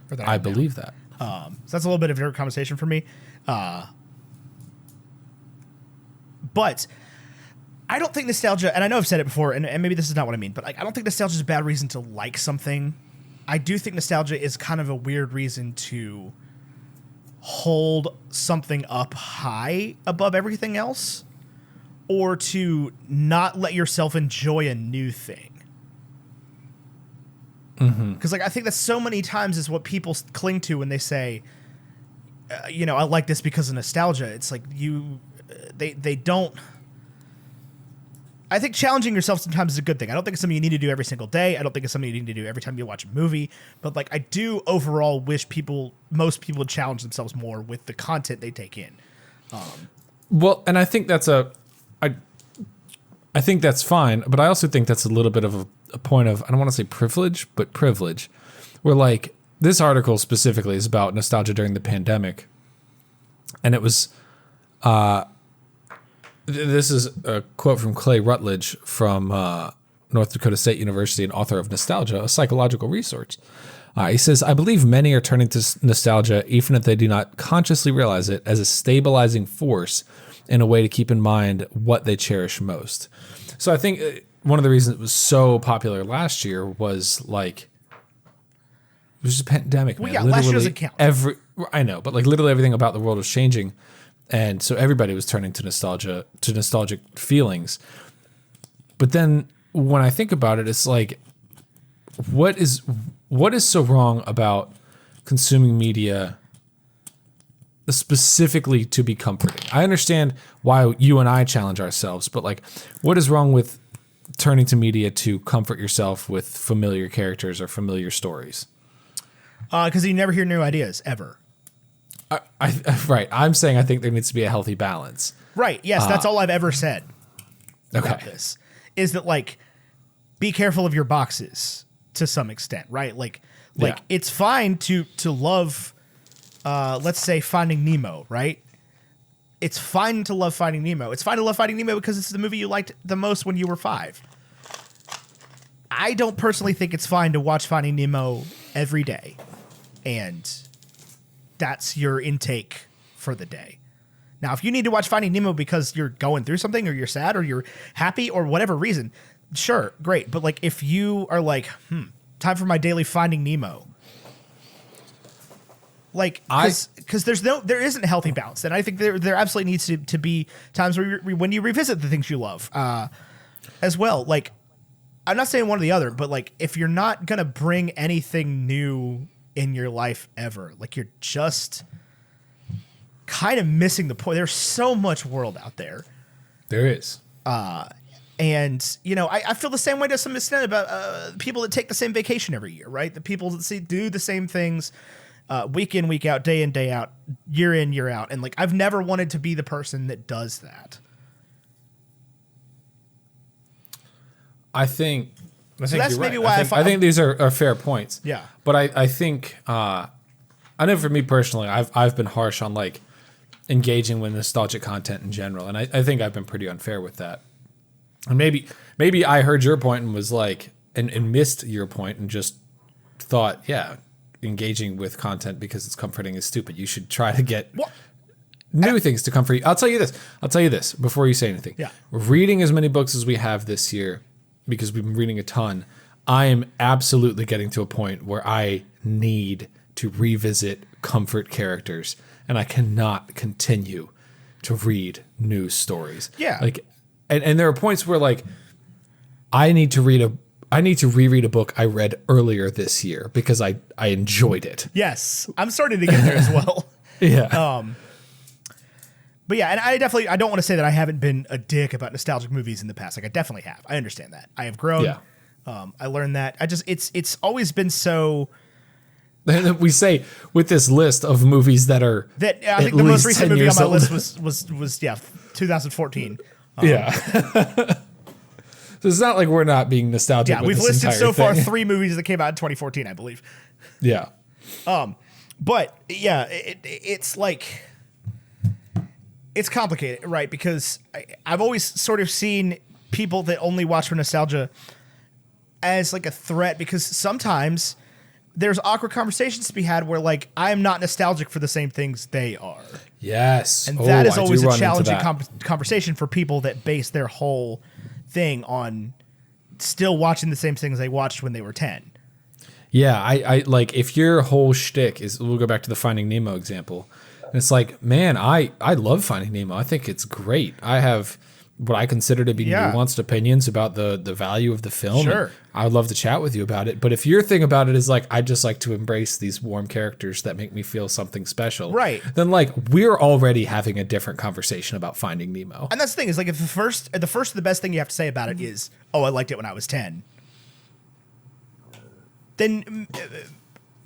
Or than I am now. believe that. So that's a little bit of a different conversation for me. But I don't think nostalgia, and I know I've said it before, and maybe this is not what I mean, but like, I don't think nostalgia is a bad reason to like something. I do think nostalgia is kind of a weird reason to hold something up high above everything else, or to not let yourself enjoy a new thing. Because like I think that so many times is what people cling to when they say, I like this because of nostalgia. It's like they don't. I think challenging yourself sometimes is a good thing. I don't think it's something you need to do every single day. I don't think it's something you need to do every time you watch a movie. But like I do overall wish most people would challenge themselves more with the content they take in. Well, and I think that's I think that's fine, but I also think that's a little bit of a point of, I don't want to say privilege, but privilege, where like this article specifically is about nostalgia during the pandemic. And it was, this is a quote from Clay Rutledge from North Dakota State University and author of Nostalgia, a psychological research. He says, I believe many are turning to nostalgia, even if they do not consciously realize it, as a stabilizing force in a way to keep in mind what they cherish most. So I think one of the reasons it was so popular last year was like, it was just a pandemic, man. Well, yeah, last year doesn't count. I know, but like literally everything about the world was changing. And so everybody was turning to nostalgia, to nostalgic feelings. But then when I think about it, it's like, what is so wrong about consuming media specifically to be comforting. I understand why you and I challenge ourselves, but like, what is wrong with turning to media to comfort yourself with familiar characters or familiar stories? Because you never hear new ideas ever. Right. I'm saying I think there needs to be a healthy balance. Right. Yes, that's all I've ever said about Okay. this. Is that like, be careful of your boxes to some extent, right? Like Yeah. it's fine to love, let's say Finding Nemo, right? It's fine to love Finding Nemo. It's fine to love Finding Nemo because it's the movie you liked the most when you were 5. I don't personally think it's fine to watch Finding Nemo every day, and that's your intake for the day. Now, if you need to watch Finding Nemo because you're going through something or you're sad or you're happy or whatever reason, sure, great. But like if you are like, time for my daily Finding Nemo, like because there isn't a healthy balance, and I think there absolutely needs to be times where when you revisit the things you love as well. Like I'm not saying one or the other, but like if you're not gonna bring anything new in your life ever, like you're just kind of missing the point. There's so much world out there. There is. And, you know, I feel the same way to some extent about people that take the same vacation every year, right? The people that do the same things week in, week out, day in, day out, year in, year out. And, like, I've never wanted to be the person that does that. I think that's you're maybe right. why I think these are fair points. Yeah. But I think, I know for me personally, I've been harsh on, like, engaging with nostalgic content in general. And I think I've been pretty unfair with that. And maybe I heard your point and was like, and missed your point and just thought, yeah, engaging with content because it's comforting is stupid. You should try to get new things to comfort you. I'll tell you this before you say anything. Yeah. Reading as many books as we have this year, because we've been reading a ton, I am absolutely getting to a point where I need to revisit comfort characters, and I cannot continue to read new stories. Yeah. Like, and there are points where like I need to reread a book I read earlier this year because I enjoyed it. Yes. I'm starting to get there as well. Yeah. But yeah, and I don't want to say that I haven't been a dick about nostalgic movies in the past. Like I definitely have. I understand that. I have grown. Yeah. I learned that. It's always been so. We say with this list of movies that are That I think the most recent movie on my list was 2014. Yeah. So it's not like we're not being nostalgic. Yeah, with we've this listed entire so far thing. 3 movies that came out in 2014, I believe. Yeah. But yeah, it's like it's complicated, right? Because I've always sort of seen people that only watch for nostalgia as like a threat, because sometimes there's awkward conversations to be had where like I'm not nostalgic for the same things they are. Yes. And that is I do always a run into challenging that. conversation for people that base their whole thing on still watching the same things they watched when they were 10. Yeah, I like if your whole shtick is, we'll go back to the Finding Nemo example. And it's like, man, I love Finding Nemo. I think it's great. I have what I consider to be nuanced opinions about the value of the film. Sure. I would love to chat with you about it. But if your thing about it is like, I just like to embrace these warm characters that make me feel something special. Right. Then like we're already having a different conversation about Finding Nemo. And that's the thing, is like if the best thing you have to say about it is, oh, I liked it when I was 10. Then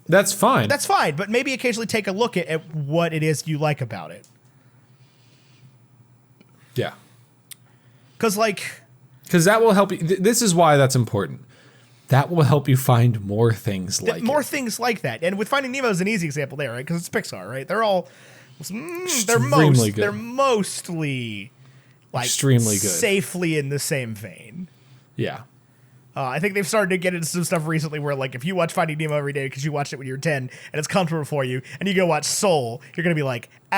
That's fine. that's fine, but maybe occasionally take a look at what it is you like about it. Yeah. Because like, Because that will help you. This is why that's important. That will help you find more things like more it. things like that. And with Finding Nemo is an easy example there, right? Because it's Pixar, right? They're all Extremely good. they're mostly like Extremely good. safely in the same vein. Yeah. I think they've started to get into some stuff recently where, like, if you watch Finding Nemo every day because you watched it when you were 10 and it's comfortable for you, and you go watch Soul, you're going to be like, I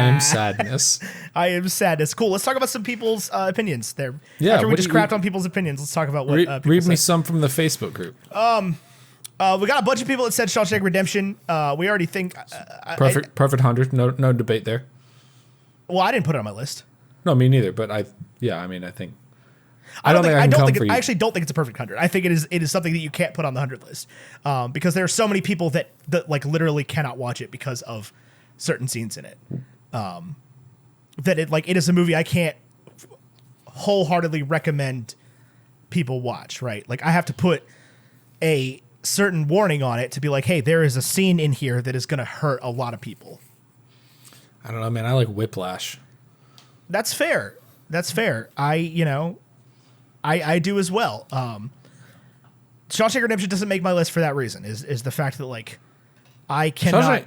am sadness. I am sadness. Cool. Let's talk about some people's opinions there. Yeah, After we what just do you- crapped on people's opinions, let's talk about what people Read say. me some from the Facebook group. We got a bunch of people that said Shawshank Redemption. We already think... Perfect 100. No debate there. Well, I didn't put it on my list. No, me neither. But I think. I don't think I can come for you. I actually don't think it's a perfect 100. I think it is something that you can't put on the 100 list, because there are so many people that like literally cannot watch it because of certain scenes in it. That it is a movie I can't wholeheartedly recommend people watch. Right? Like I have to put a certain warning on it to be like, hey, there is a scene in here that is going to hurt a lot of people. I don't know, man. I like Whiplash. That's fair. I do as well. Shawshank Redemption doesn't make my list for that reason. Is the fact that like I cannot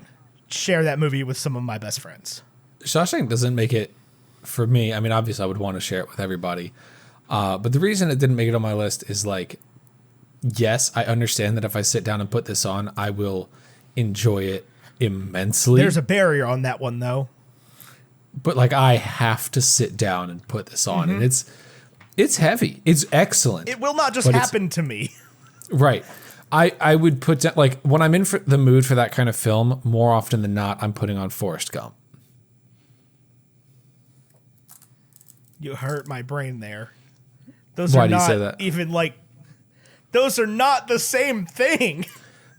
share that movie with some of my best friends. Shawshank doesn't make it for me. I mean, obviously, I would want to share it with everybody, but the reason it didn't make it on my list is like, yes, I understand that if I sit down and put this on, I will enjoy it immensely. There's a barrier on that one though. But like I have to sit down and put this on, and it's heavy. It's excellent. It will not just happen to me. Right. I would put down, like when I'm in for the mood for that kind of film, more often than not, I'm putting on Forrest Gump. You hurt my brain there. Those Why are do you not say that? even like. Those are not the same thing.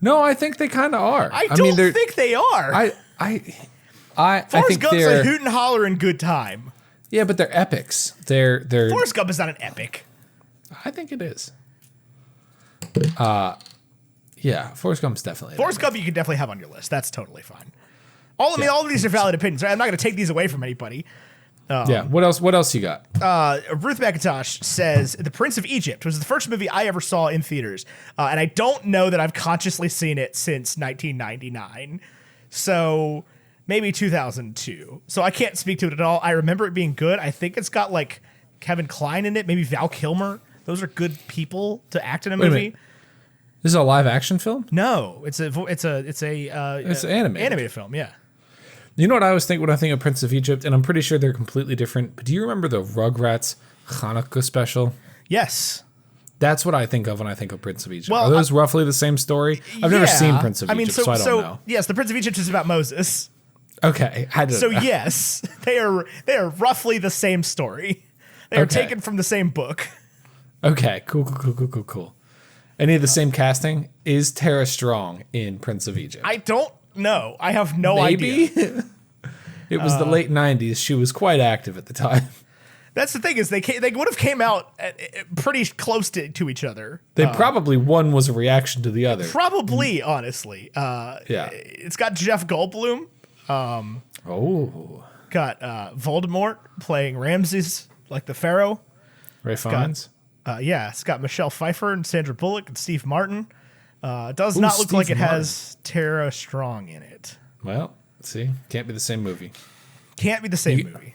No, I think they kind of are. I don't think they are. I Forrest think Gump's they're a hoot and holler and good time. Yeah, but they're epics. They're Forrest Gump is not an epic. I think it is. Yeah, Forrest Gump's definitely. Forrest Gump you can definitely have on your list. That's totally fine. All of these are valid opinions. Right? I'm not going to take these away from anybody. Yeah. What else you got? Ruth McIntosh says The Prince of Egypt was the first movie I ever saw in theaters, and I don't know that I've consciously seen it since 1999. So maybe 2002. So I can't speak to it at all. I remember it being good. I think it's got like Kevin Kline in it, maybe Val Kilmer. Those are good people to act in a movie. This is a live action film? No, it's an animated film. Yeah. You know what I always think when I think of Prince of Egypt, and I'm pretty sure they're completely different. But do you remember the Rugrats Hanukkah special? Yes. That's what I think of when I think of Prince of Egypt. Well, are those roughly the same story? I've never seen Prince of Egypt, so I don't know. Yes, the Prince of Egypt is about Moses. Okay, I don't know. Yes, they are roughly the same story. They are taken from the same book. Okay, cool. Any of the same casting? Is Tara Strong in Prince of Egypt? I don't know. I have no idea. It was the late 90s. She was quite active at the time. That's the thing is they would have came out pretty close to each other. They probably one was a reaction to the other. Probably, honestly. Yeah. It's got Jeff Goldblum. Got Voldemort playing Ramses, like the Pharaoh. Ray Fiennes. It's got Michelle Pfeiffer and Sandra Bullock and Steve Martin. Does not look like it has Tara Strong in it. Well, see, can't be the same movie. Can't be the same movie.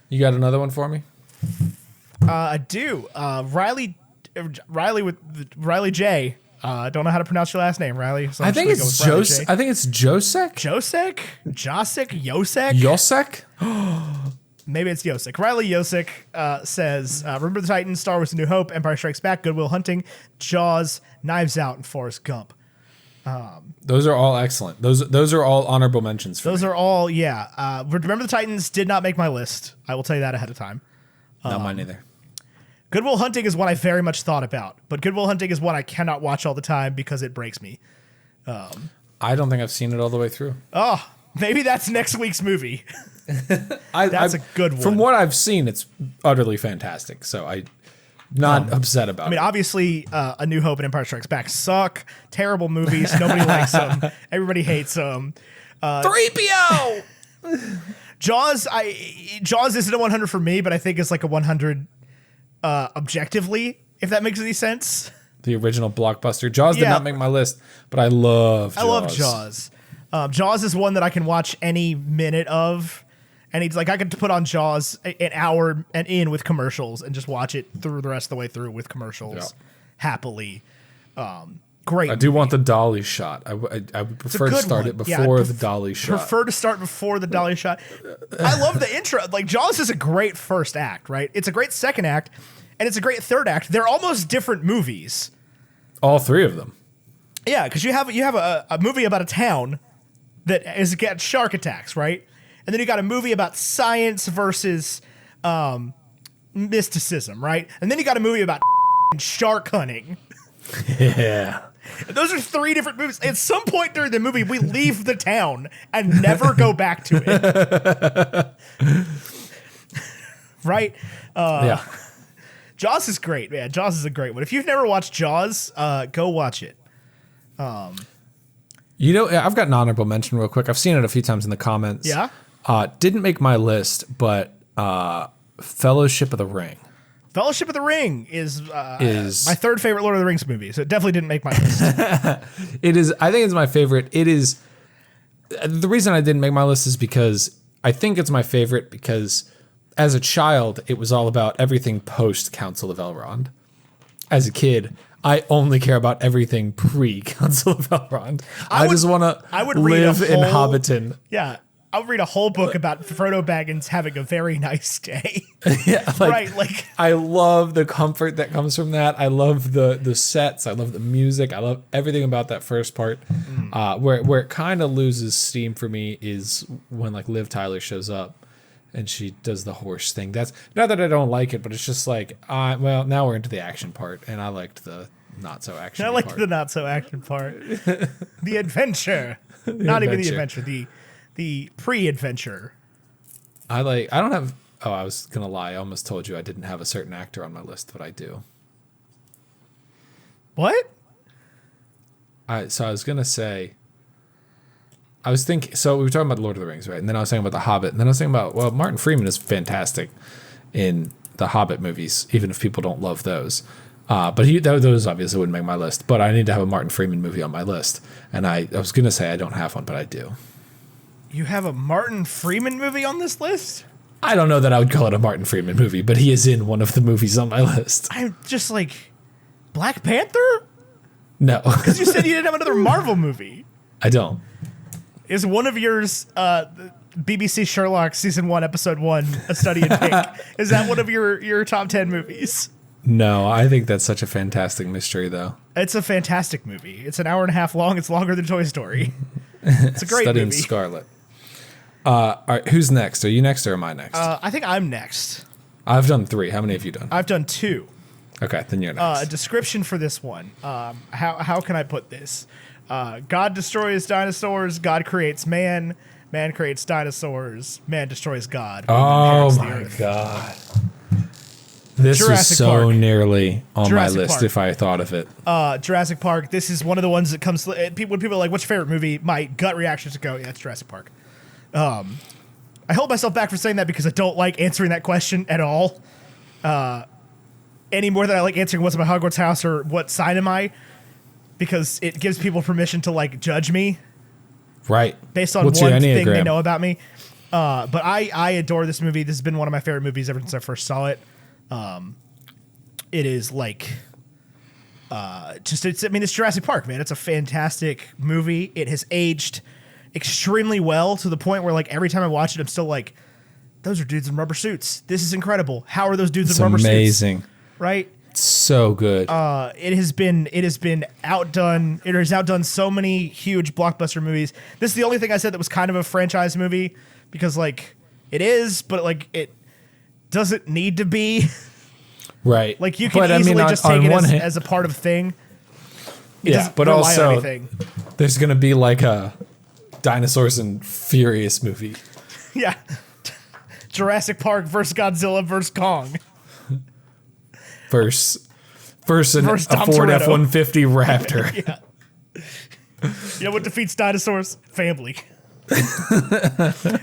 You got another one for me? I do. Riley J. Don't know how to pronounce your last name, Riley. So I think it's Josek. Josek? Yosek? Yosek? Maybe it's Yosek. Riley Yosek says, Remember the Titans, Star Wars: A New Hope, Empire Strikes Back, Good Will Hunting, Jaws, Knives Out, and Forrest Gump. Those are all excellent. Those are all honorable mentions for me. Those are all, yeah. Remember the Titans did not make my list. I will tell you that ahead of time. Not mine either. Good Will Hunting is one I very much thought about, but Good Will Hunting is one I cannot watch all the time because it breaks me. I don't think I've seen it all the way through. Oh, maybe that's next week's movie. That's a good one. From what I've seen, it's utterly fantastic. So I'm not upset about it. I mean, obviously, A New Hope and Empire Strikes Back suck. Terrible movies. Nobody likes them. Everybody hates them. 3PO! Jaws isn't a 100 for me, but I think it's like a 100 objectively, if that makes any sense. The original blockbuster. Jaws did not make my list, but I love Jaws. I love Jaws. Jaws is one that I can watch any minute of. And he's like, I could put on Jaws an hour and in with commercials and just watch it through the rest of the way through with commercials happily. Great. I do want the dolly shot. I would prefer to start it before the dolly shot. Prefer to start before the dolly shot. I love the intro. Like, Jaws is a great first act, right? It's a great second act, and it's a great third act. They're almost different movies. All three of them. Yeah, because you have a movie about a town that gets shark attacks, right? And then you got a movie about science versus mysticism, right? And then you got a movie about shark hunting. Yeah. Those are 3 different movies. At some point during the movie, we leave the town and never go back to it. Right? Yeah. Jaws is great, man. Jaws is a great one. If you've never watched Jaws, go watch it. You know, I've got an honorable mention real quick. I've seen it a few times in the comments. Yeah? Didn't make my list, but Fellowship of the Ring. Fellowship of the Ring is my 3rd favorite Lord of the Rings movie, so it definitely didn't make my list. It is. I think it's my favorite. It is. The reason I didn't make my list is because I think it's my favorite because as a child, it was all about everything post Council of Elrond. As a kid, I only care about everything pre Council of Elrond. I just want to live in Hobbiton. Yeah. I'll read a whole book about Frodo Baggins having a very nice day. Yeah, right. Like, I love the comfort that comes from that. I love the sets. I love the music. I love everything about that first part. Where it kind of loses steam for me is when like Liv Tyler shows up and she does the horse thing. That's not that I don't like it, but it's just like, well, now we're into the action part, and I liked the not so action. I liked the not so action part. The adventure, not even the adventure. The pre-adventure. I don't have. Oh, I was gonna lie. I almost told you I didn't have a certain actor on my list, but I do. What? So I was gonna say. I was thinking. So we were talking about Lord of the Rings, right? And then I was talking about The Hobbit, and then I was thinking about, well, Martin Freeman is fantastic in the Hobbit movies, even if people don't love those. But those obviously wouldn't make my list. But I need to have a Martin Freeman movie on my list, and I was gonna say I don't have one, but I do. You have a Martin Freeman movie on this list? I don't know that I would call it a Martin Freeman movie, but he is in one of the movies on my list. I'm just like, Black Panther? No. Because you said you didn't have another Marvel movie. I don't. Is one of yours BBC Sherlock Season 1, Episode 1, A Study in Pink? Is that one of your top 10 movies? No, I think that's such a fantastic mystery, though. It's a fantastic movie. It's an hour and a half long. It's longer than Toy Story. It's a great Study in movie. Scarlet. All right, who's next? Are you next or am I next? I think I'm next. I've done 3. How many have you done? I've done 2. Okay, then you're next. A description for this one. How can I put this? God destroys dinosaurs. God creates man. Man creates dinosaurs. Man destroys God. Oh my God. This Jurassic was so Park. nearly on Jurassic my list Park. if I thought of it. Jurassic Park. This is one of the ones that comes. When people are like, "What's your favorite movie?" My gut reaction is to go, "Yeah, it's Jurassic Park." I hold myself back from saying that because I don't like answering that question at all. Any more than I like answering what's my Hogwarts house or what sign am I, because it gives people permission to like judge me, Right. based on What's one your thing they Enneagram? know about me. But I adore this movie. This has been one of my favorite movies ever since I first saw it. It is like, it's Jurassic Park, man. It's a fantastic movie. It has aged extremely well to the point where like every time I watch it, I'm still like, those are dudes in rubber suits. This is incredible. How are those dudes It's in rubber suits? amazing. Right? So good. It has been outdone. It has outdone so many huge blockbuster movies. This is the only thing I said that was kind of a franchise movie, because like it is, but like it doesn't need to be. Right. Like you can easily just take it as a part of thing. It yeah, doesn't but rely on also anything. there's gonna be like a Dinosaurs and Furious movie. Yeah. Jurassic Park versus Godzilla versus Kong. Versus a Versus Dom Ford Toretto. F-150 Raptor. Yeah. You know what defeats dinosaurs? Family.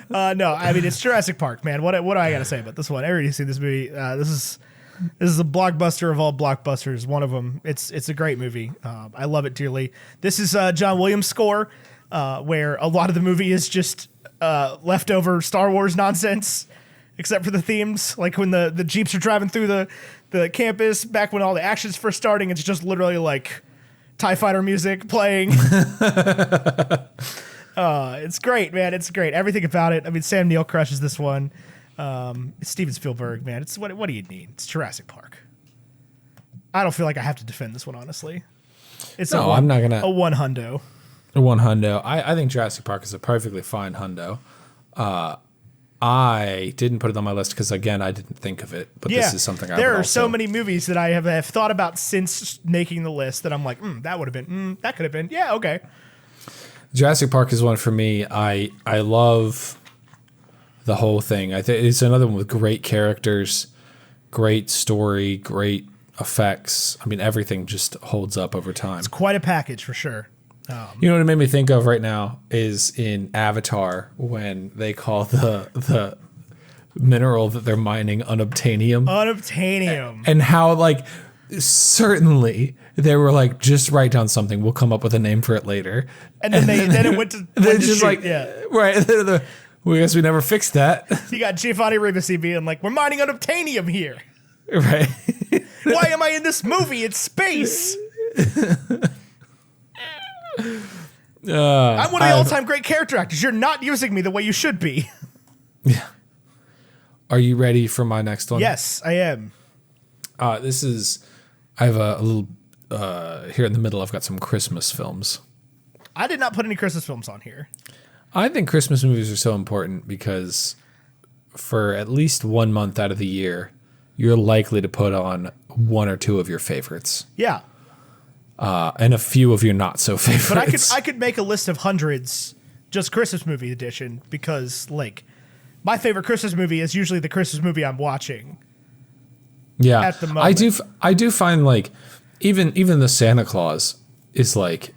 No, I mean it's Jurassic Park, man. What do I gotta say about this one? I already seen this movie. This is a blockbuster of all blockbusters. One of them. It's a great movie. I love it dearly. This is John Williams' score, where a lot of the movie is just leftover Star Wars nonsense, except for the themes. Like when the Jeeps are driving through the campus, back when all the action's first starting, it's just literally like TIE Fighter music playing. It's great, man. It's great. Everything about it. I mean, Sam Neill crushes this one. It's Steven Spielberg, man. It's what do you need? It's Jurassic Park. I don't feel like I have to defend this one, honestly. It's I'm not gonna. a one hundo. A one hundo. I think Jurassic Park is a perfectly fine hundo. I didn't put it on my list because, again, I didn't think of it. But this is something I would there are also... so many movies that I have thought about since making the list that I'm like, that would have been, that could have been. Yeah, okay. Jurassic Park is one for me. I love the whole thing. I think it's another one with great characters, great story, great effects. I mean, everything just holds up over time. It's quite a package for sure. You know what it made me think of right now is in Avatar when they call the mineral that they're mining unobtainium. Unobtainium. And how, like, certainly they were like, just write down something. We'll come up with a name for it later. And then then it went to just shoot. like, yeah. Right. We guess we never fixed that. You got Giovanni Ribisi being like, we're mining unobtainium here. Right. Why am I in this movie? It's space. I'm one of the all-time great character actors. You're not using me the way you should be. Yeah. Are you ready for my next one? Yes, I am. I have a little, here in the middle, I've got some Christmas films. I did not put any Christmas films on here. I think Christmas movies are so important because for at least 1 month out of the year, you're likely to put on one or two of your favorites. Yeah. And a few of your not so favorites. But I could make a list of hundreds, just Christmas movie edition, because like my favorite Christmas movie is usually the Christmas movie I'm watching. Yeah, at the moment. I do find like even the Santa Claus is like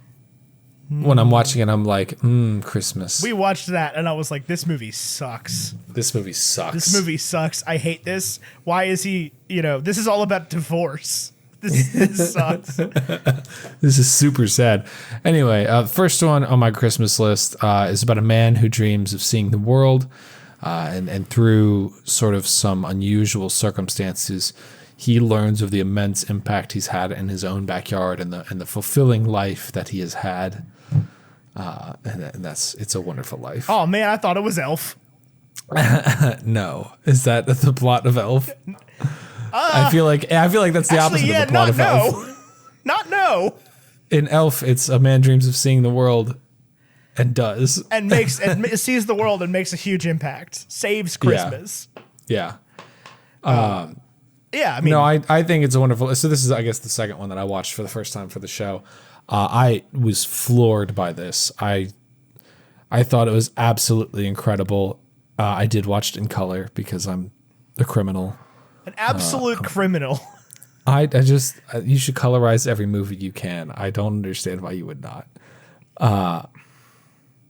when I'm watching it, I'm like, Christmas. We watched that and I was like, this movie sucks. This movie sucks. This movie sucks. I hate this. Why is he? This is all about divorce. This sucks. This is super sad. Anyway, the first one on my Christmas list is about a man who dreams of seeing the world, and through sort of some unusual circumstances, he learns of the immense impact he's had in his own backyard and the fulfilling life that he has had. And it's a wonderful life. Oh man, I thought it was Elf. No, is that the plot of Elf? I feel like that's the opposite of the plot of Elf. Not no. In Elf, it's a man dreams of seeing the world and does. And sees the world and makes a huge impact. Saves Christmas. Yeah. Yeah, I mean, no, I think it's a wonderful. So this is, I guess, the second one that I watched for the first time for the show. I was floored by this. I thought it was absolutely incredible. I did watch it in color because I'm a criminal. An absolute criminal. You should colorize every movie you can. I don't understand why you would not.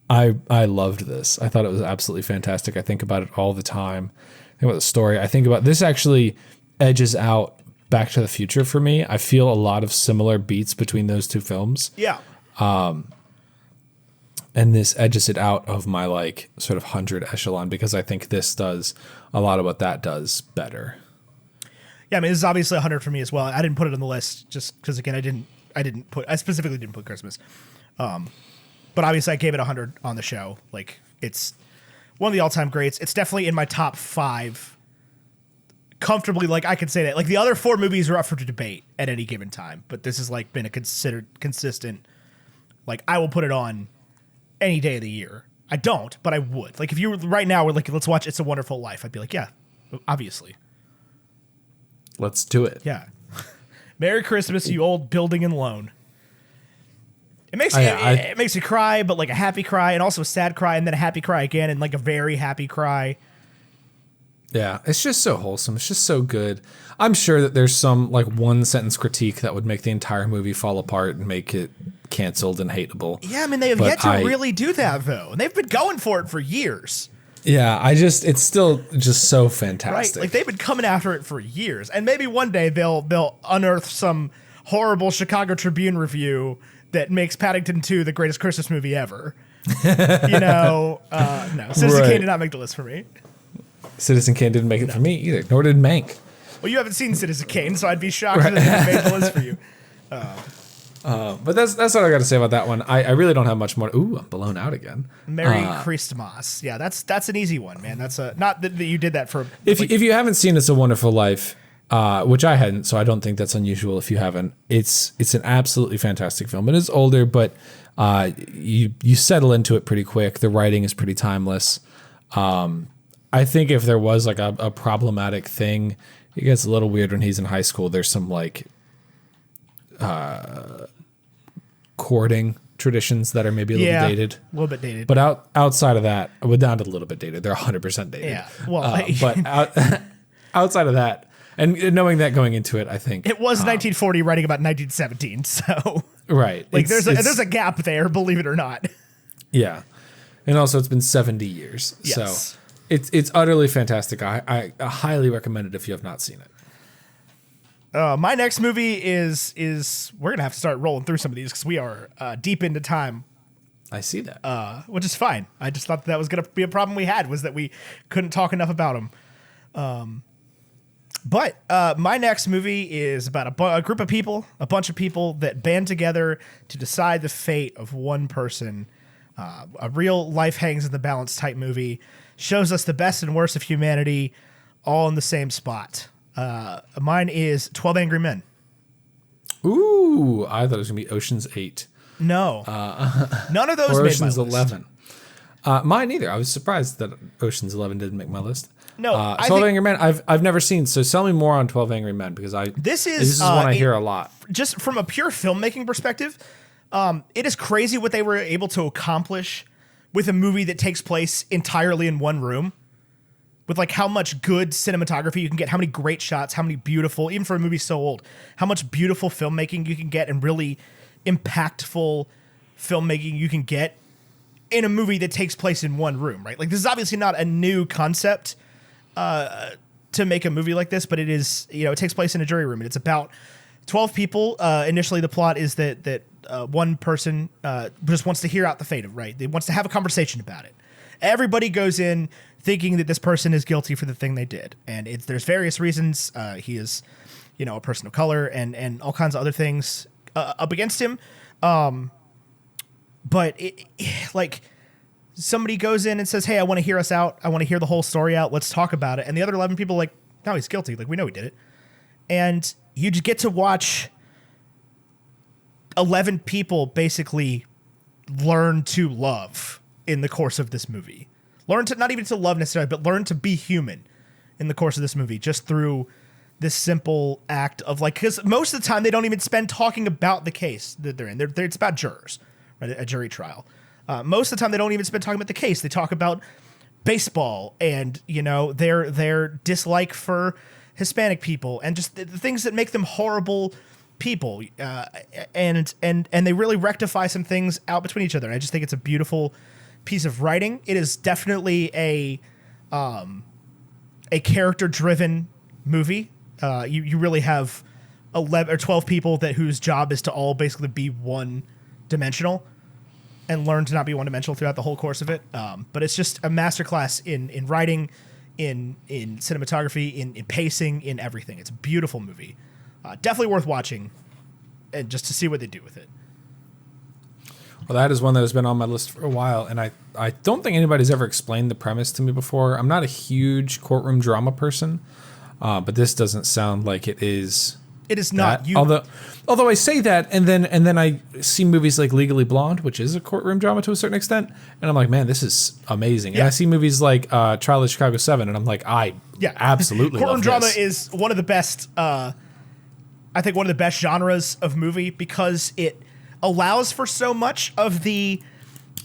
I loved this. I thought it was absolutely fantastic. I think about it all the time. I think about the story. I think about this actually edges out Back to the Future for me. I feel a lot of similar beats between those two films. Yeah. And this edges it out of my like sort of 100 echelon because I think this does a lot of what that does better. Yeah, I mean, this is obviously 100 for me as well. I didn't put it on the list just because, again, I specifically didn't put Christmas. But obviously I gave it 100 on the show. Like, it's one of the all-time greats. It's definitely in my top 5 comfortably. Like, I could say that. Like, the other 4 movies are up for debate at any given time, but this has like been a considered consistent. Like, I will put it on any day of the year. I don't, but I would. Like, if you were right now, we're like, let's watch It's a Wonderful Life. I'd be like, yeah, obviously. Let's do it. Yeah. Merry Christmas, you old building and loan. It makes it makes you cry, but like a happy cry, and also a sad cry, and then a happy cry again, and like a very happy cry. Yeah, it's just so wholesome. It's just so good. I'm sure that there's some like one sentence critique that would make the entire movie fall apart and make it canceled and hateable. Yeah, I mean, they have yet to really do that though, and they've been going for it for years. Yeah, it's still just so fantastic. Right, like they've been coming after it for years, and maybe one day they'll unearth some horrible Chicago Tribune review that makes Paddington 2 the greatest Christmas movie ever. No, Citizen Kane did not make the list for me. Citizen Kane didn't make it for me either, nor did Mank. Well, you haven't seen Citizen Kane, so I'd be shocked if it didn't make the list for you. But that's what I got to say about that one. I really don't have much more. Ooh, I'm blown out again. Merry Christmas. Yeah, that's an easy one, man. That's not that you did that for. If you haven't seen It's a Wonderful Life, which I hadn't, so I don't think that's unusual if you haven't. It's an absolutely fantastic film. It is older, but you settle into it pretty quick. The writing is pretty timeless. I think if there was like a problematic thing, it gets a little weird when he's in high school. There's some like courting traditions that are maybe a little dated. A little bit dated. But outside of that, we're down to a little bit dated. They're 100% dated. Yeah. Well, but outside of that, and knowing that going into it, I think it was 1940 writing about 1917. So right, like there's a gap there, believe it or not. Yeah, and also it's been 70 years. Yes. So it's utterly fantastic. I highly recommend it if you have not seen it. My next movie is we're gonna have to start rolling through some of these because we are deep into time, I see that. which is fine. I just thought that was gonna be a problem we had was that we couldn't talk enough about them. But my next movie is about a group of people, a bunch of people that band together to decide the fate of one person. A real life hangs in the balance type movie. Shows us the best and worst of humanity all in the same spot. Mine is 12 Angry Men. Ooh, I thought it was going to be Ocean's 8. No. None of those Or made Ocean's my list. 11. Mine either. I was surprised that Ocean's 11 didn't make my list. No, 12 Angry Men I've never seen, so tell me more on 12 Angry Men because this is one I hear a lot. Just from a pure filmmaking perspective, it is crazy what they were able to accomplish with a movie that takes place entirely in one room. With like how much good cinematography you can get, how many great shots, how many beautiful, even for a movie so old, how much beautiful filmmaking you can get and really impactful filmmaking you can get in a movie that takes place in one room, right? Like this is obviously not a new concept to make a movie like this, but it is, it takes place in a jury room and it's about 12 people. Initially the plot is that one person just wants to hear out the fate of, right? They wants to have a conversation about it. Everybody goes in thinking that this person is guilty for the thing they did. And there's various reasons. He is, a person of color and all kinds of other things up against him. But like somebody goes in and says, hey, I want to hear us out. I want to hear the whole story out. Let's talk about it. And the other 11 people are like, no, he's guilty. Like, we know he did it. And you just get to watch 11 people basically learn to love in the course of this movie. Learn to, not even to love necessarily, but learn to be human in the course of this movie, just through this simple act of like, because most of the time they don't even spend talking about the case that they're in. It's about jurors, right? A jury trial. Most of the time they don't even spend talking about the case. They talk about baseball and, their dislike for Hispanic people and just the things that make them horrible people. And they really rectify some things out between each other. And I just think it's a beautiful piece of writing. It is definitely a character-driven movie. You really have 11 or 12 people whose job is to all basically be one-dimensional and learn to not be one-dimensional throughout the whole course of it. But it's just a masterclass in writing, in cinematography, in pacing, in everything. It's a beautiful movie. Definitely worth watching, and just to see what they do with it. Well, that is one that has been on my list for a while, and I don't think anybody's ever explained the premise to me before. I'm not a huge courtroom drama person, but this doesn't sound like it is. It is not. Although I say that, and then I see movies like Legally Blonde, which is a courtroom drama to a certain extent, and I'm like, man, this is amazing. Yeah. And I see movies like Trial of Chicago 7, and I'm like, I absolutely courtroom love drama this. is one of the best. I think one of the best genres of movie because it allows for so much of the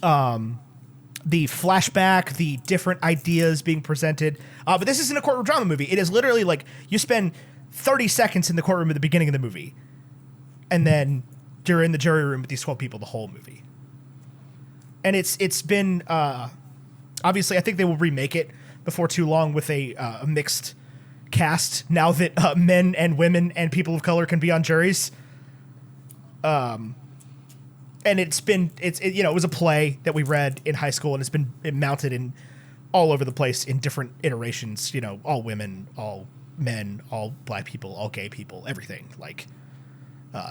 flashback, the different ideas being presented. But this isn't a courtroom drama movie. It is literally like you spend 30 seconds in the courtroom at the beginning of the movie, and then you're in the jury room with these 12 people the whole movie. And it's been obviously I think they will remake it before too long with a mixed cast now that men and women and people of color can be on juries. And it was a play that we read in high school, and it's been mounted in all over the place in different iterations. All women, all men, all black people, all gay people, everything. Like,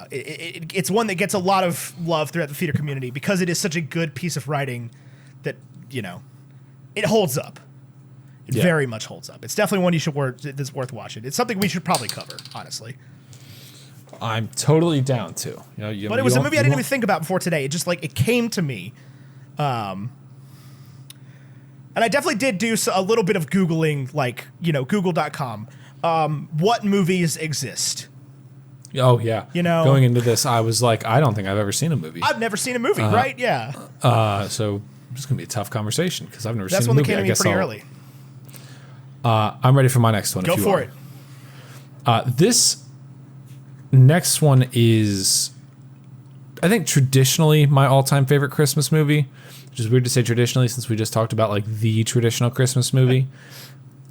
it's one that gets a lot of love throughout the theater community because it is such a good piece of writing that it holds up. It very much holds up. It's definitely one that's worth watching. It's something we should probably cover, honestly. I'm totally down to. But it was a movie I didn't even think about before today. It just it came to me. And I definitely did do a little bit of Googling, like, Google.com. What movies exist? Oh, yeah. Going into this, I was like, I don't think I've ever seen a movie. I've never seen a movie, right? Yeah. So it's going to be a tough conversation because I've never That's seen a one that movie. came to me pretty early. I'm ready for my next one. Go for it. This next one is, I think, traditionally my all-time favorite Christmas movie, which is weird to say traditionally since we just talked about like the traditional Christmas movie.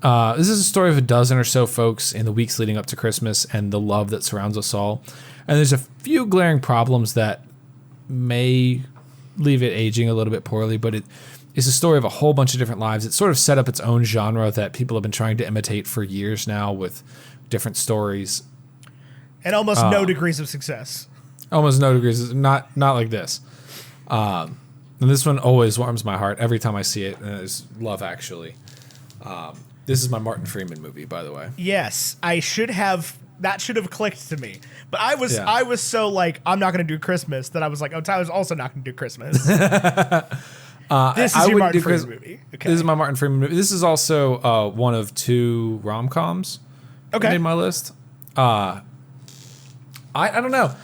This is a story of a dozen or so folks in the weeks leading up to Christmas and the love that surrounds us all. And there's a few glaring problems that may leave it aging a little bit poorly, but it is a story of a whole bunch of different lives. It's sort of set up its own genre that people have been trying to imitate for years now with different stories. And almost no degrees of success. Almost no degrees. Not like this. And this one always warms my heart every time I see it. And it's Love Actually. This is my Martin Freeman movie, by the way. Yes, that should have clicked to me. But I was so like, I'm not going to do Christmas that I was like, oh, Tyler's also not going to do Christmas. This is your Martin Freeman movie. Okay. This is my Martin Freeman movie. This is also one of 2 rom-coms okay. in my list. I don't know.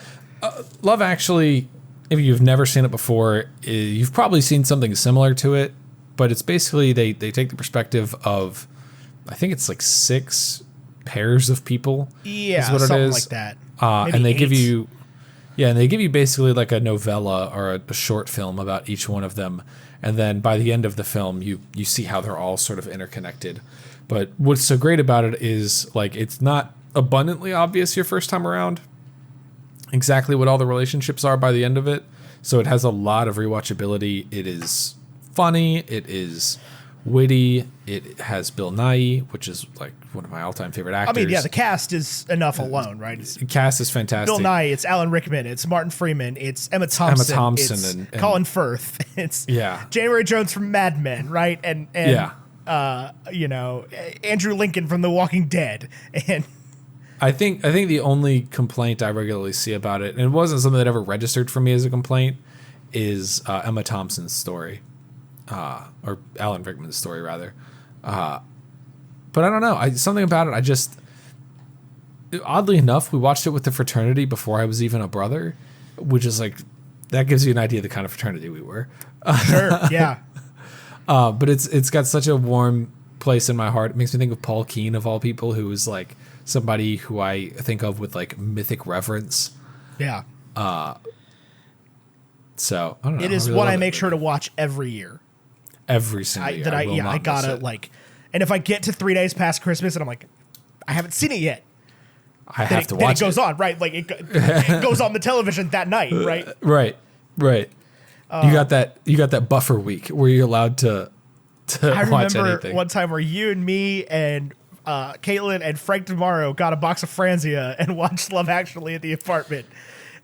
Love Actually, if you've never seen it before, you've probably seen something similar to it. But it's basically they take the perspective of, I think it's like 6 pairs of people. Yeah, is what something it is. like that. And they 8. give you, basically like a novella or a short film about each one of them. And then by the end of the film, you see how they're all sort of interconnected. But what's so great about it is like it's not abundantly obvious your first time around exactly what all the relationships are by the end of it. So it has a lot of rewatchability. It is funny. It is witty. It has Bill Nighy, which is like one of my all-time favorite actors. I mean, yeah, the cast is enough alone, right? The cast is fantastic. Bill Nighy, it's Alan Rickman, it's Martin Freeman, it's Emma Thompson, it's and Colin Firth, it's yeah. January Jones from Mad Men, right? And Andrew Lincoln from The Walking Dead, and I think the only complaint I regularly see about it, and it wasn't something that ever registered for me as a complaint, is Emma Thompson's story. Or Alan Rickman's story, rather. But I don't know. Something about it, oddly enough, we watched it with the fraternity before I was even a brother, which is like, that gives you an idea of the kind of fraternity we were. Sure, yeah. But it's got such a warm place in my heart. It makes me think of Paul Keene, of all people, who is like somebody who I think of with like mythic reverence. Yeah. So, I don't know. It is really one I make sure to watch every year. Every single year. I gotta like, and if I get to 3 days past Christmas and I'm like, I haven't seen it yet, I have to watch it. Then it goes on, right? Like it goes on the television that night, right? Right. You got that buffer week where you're allowed to I watch remember anything. one time where you and me and Caitlin and Frank Tomorrow got a box of Franzia and watched Love Actually at the apartment.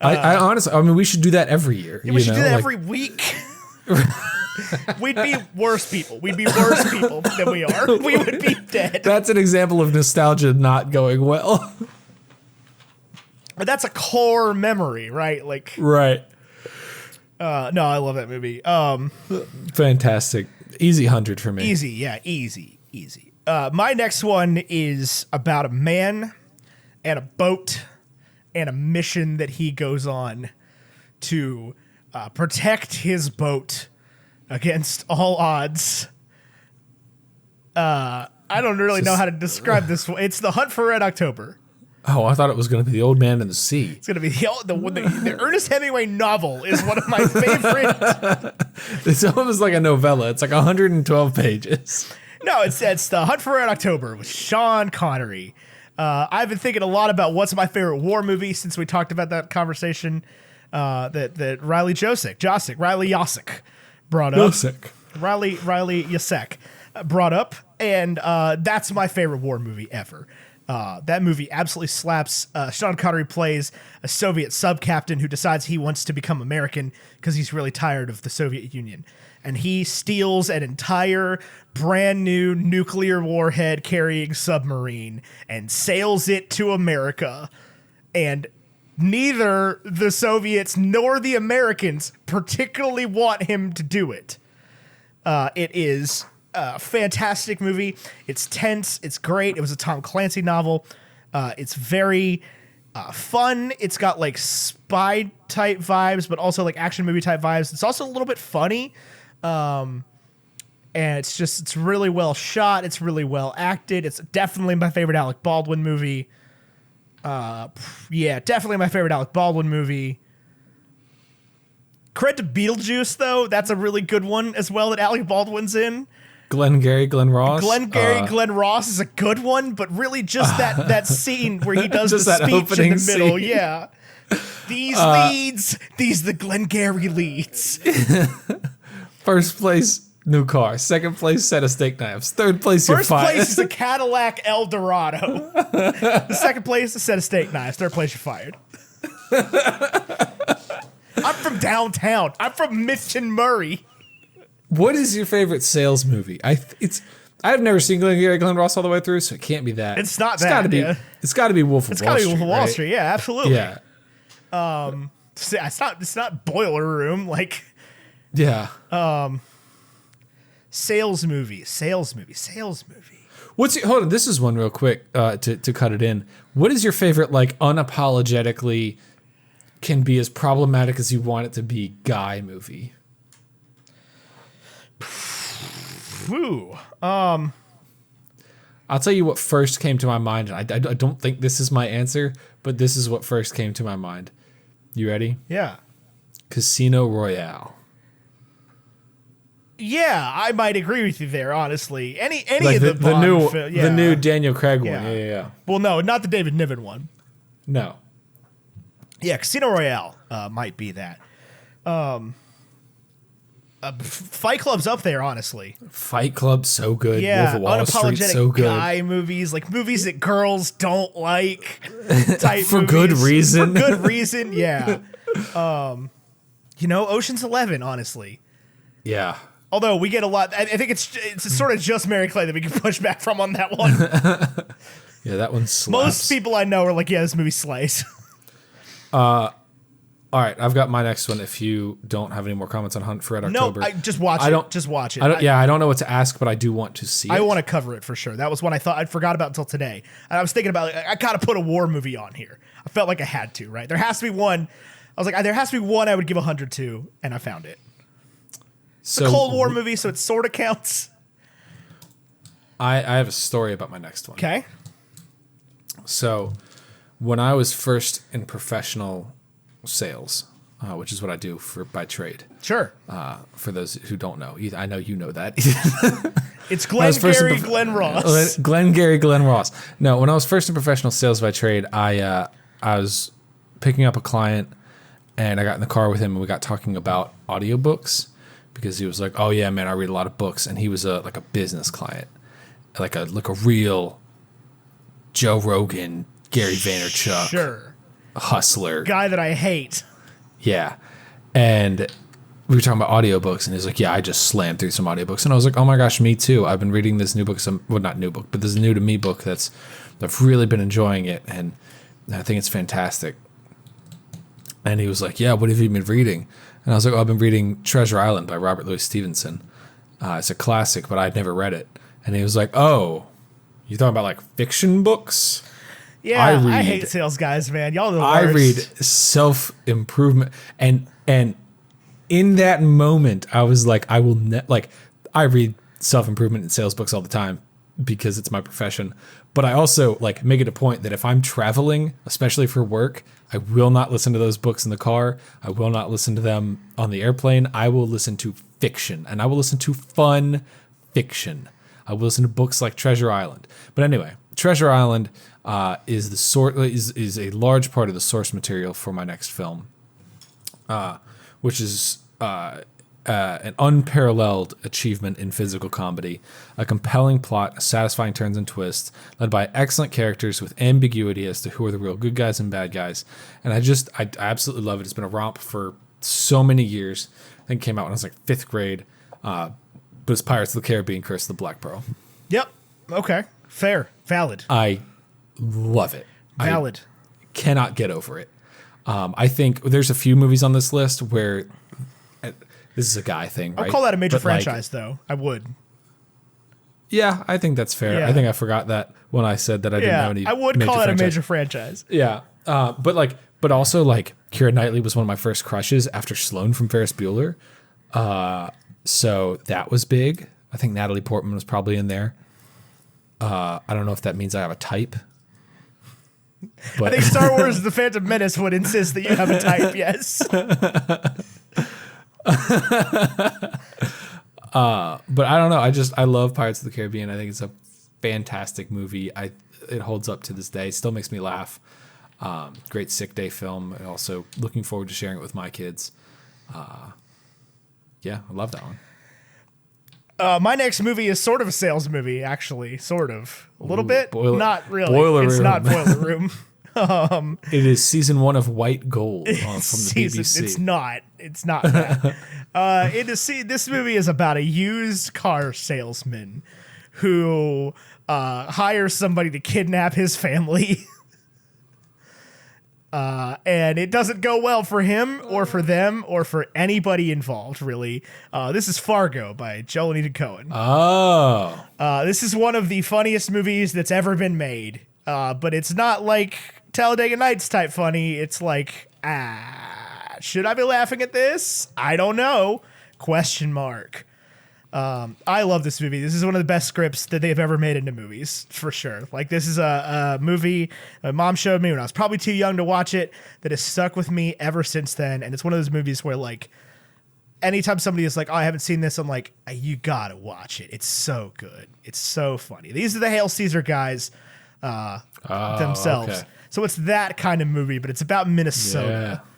I honestly, we should do that every year. We should do that every week. We'd be worse people. We'd be worse people than we are. We would be dead. That's an example of nostalgia not going well. But that's a core memory, right? Like, right. No, I love that movie. Fantastic. Easy 100 for me. Easy, yeah, easy. My next one is about a man and a boat and a mission that he goes on to protect his boat against all odds. I don't really know how to describe this one. It's The Hunt for Red October. Oh, I thought it was going to be The Old Man in the Sea. It's going to be the Ernest Hemingway novel is one of my favorite. It's almost like a novella. It's like 112 pages. No, it's The Hunt for Red October with Sean Connery. I've been thinking a lot about what's my favorite war movie since we talked about that conversation that Riley Yosek brought up. Riley Yosek brought up, and that's my favorite war movie ever. That movie absolutely slaps. Sean Connery plays a Soviet sub-captain who decides he wants to become American because he's really tired of the Soviet Union. And he steals an entire brand new nuclear warhead carrying submarine and sails it to America. And neither the Soviets nor the Americans particularly want him to do it. It is fantastic movie. It's tense. It's great. It was a Tom Clancy novel. It's very fun. It's got like spy type vibes, but also like action movie type vibes. It's also a little bit funny. And it's really well shot. It's really well acted. It's definitely my favorite Alec Baldwin movie. Definitely my favorite Alec Baldwin movie. Credit to Beetlejuice, though. That's a really good one as well that Alec Baldwin's in. Glenn Ross. Glenn Ross is a good one, but really just that scene where he does the Just that speech in opening the middle. scene. Yeah. These the Glengarry leads. First place, new car. Second place, set of steak knives. Third place, you're First fired. place is a Cadillac Eldorado. The second place, a set of steak knives. Third place, you're fired. I'm from downtown. I'm from Mitch and Murray. What is your favorite sales movie? I've never seen Glenn Ross all the way through, so it can't be that. It's not it's that, Gotta be, yeah. It's got to be Wolf of Wall Street. It's gotta be Wolf of Wall right? Street. Yeah, absolutely. Yeah. It's not Boiler Room. Like, Yeah. sales movie. Hold on, this is one real quick to cut it in. What is your favorite, like, unapologetically can be as problematic as you want it to be guy movie? Ooh. I'll tell you what first came to my mind. I don't think this is my answer, but this is what first came to my mind. You ready? Yeah. Casino Royale. Yeah, I might agree with you there, honestly. Any Like of the Bond the new Daniel Craig one. Yeah. Yeah. Well, no, not the David Niven one. No. Yeah, Casino Royale might be that. Fight Club's up there, honestly. Fight Club, so good. Yeah, Wolf of Wall Street, so unapologetic good. guy movies, like movies that girls don't like. Type For movies. good reason. For good reason, yeah. Ocean's 11, honestly. Yeah. Although we get a lot, I think it's sort of just Mary Clay that we can push back from on that one. Yeah, that one slaps. Most people I know are like, yeah, this movie slays. All right, I've got my next one. If you don't have any more comments on Hunt for Red No, October, just watch it. Just watch it. I don't know what to ask, but I do want to see it. I want to cover it for sure. That was one I thought I'd forgot about until today. And I was thinking about, I got to put a war movie on here. I felt like I had to, right? There has to be one. I was like, there has to be one I would give 100 to, and I found it. It's a Cold War movie, so it sort of counts. I have a story about my next one. Okay. So, when I was first in professional sales, which is what I do by trade. Sure. For those who don't know, I know you know that. It's Glenn Ross. Glenn Ross. No, when I was first in professional sales by trade, I was picking up a client, and I got in the car with him, and we got talking about audiobooks because he was like, "Oh yeah, man, I read a lot of books," and he was like a business client, like a real Joe Rogan, Gary Vaynerchuk, Sure, hustler guy that I hate. Yeah. And we were talking about audiobooks, and he's like, yeah, I just slammed through some audiobooks. And I was like, oh my gosh, me too. I've been reading this new book, not new book, but this new to me book I've really been enjoying it, and I think it's fantastic. And he was like, yeah, what have you been reading? And I was like, oh, I've been reading Treasure Island by Robert Louis Stevenson. It's a classic, but I'd never read it. And he was like, oh, you're talking about like fiction books? Yeah, I hate sales guys, man. Y'all are the worst. I read self-improvement, and in that moment, I was like, I read self-improvement and sales books all the time because it's my profession. But I also like make it a point that if I'm traveling, especially for work, I will not listen to those books in the car. I will not listen to them on the airplane. I will listen to fiction, and I will listen to fun fiction. I will listen to books like Treasure Island. But anyway, Treasure Island is a large part of the source material for my next film, which is an unparalleled achievement in physical comedy, a compelling plot, satisfying turns and twists, led by excellent characters with ambiguity as to who are the real good guys and bad guys. And I absolutely love it. It's been a romp for so many years. I think it came out when I was like 5th grade. But it's Pirates of the Caribbean: Curse of the Black Pearl. Yep. Okay. Fair. Valid. I love it. Valid. I cannot get over it. I think there's a few movies on this list where this is a guy thing, right? I'll call that a major But, franchise, though. I would. Yeah, I think that's fair. Yeah. I think I forgot that when I said that I didn't know any. I would call it a major franchise. Yeah, but also like Keira Knightley was one of my first crushes after Sloane from Ferris Bueller. So that was big. I think Natalie Portman was probably in there. I don't know if that means I have a type. But I think Star Wars: The Phantom Menace would insist that you have a type. Yes. But I don't know. I love Pirates of the Caribbean. I think it's a fantastic movie. It holds up to this day. Still makes me laugh. Great sick day film. And also looking forward to sharing it with my kids. Yeah, I love that one. My next movie is sort of a sales movie, actually. Sort of. A little bit. Not really. It's Room. not Boiler Room. It is season 1 of White Gold from the BBC. It's not. It's not that. This movie is about a used car salesman who hires somebody to kidnap his family. And it doesn't go well for him or for them or for anybody involved, really. This is Fargo by Joel Anita Cohen. Oh. This is one of the funniest movies that's ever been made. But it's not like Talladega Nights type funny. It's like, should I be laughing at this? I don't know. Question mark. I love this movie. This is one of the best scripts that they've ever made into movies, for sure. Like, this is a movie my mom showed me when I was probably too young to watch it that has stuck with me ever since then. And it's one of those movies where, like, anytime somebody is like, oh, I haven't seen this, I'm like, you gotta watch it. It's so good. It's so funny. These are the Hail Caesar guys themselves. Okay. So it's that kind of movie, but it's about Minnesota. Yeah.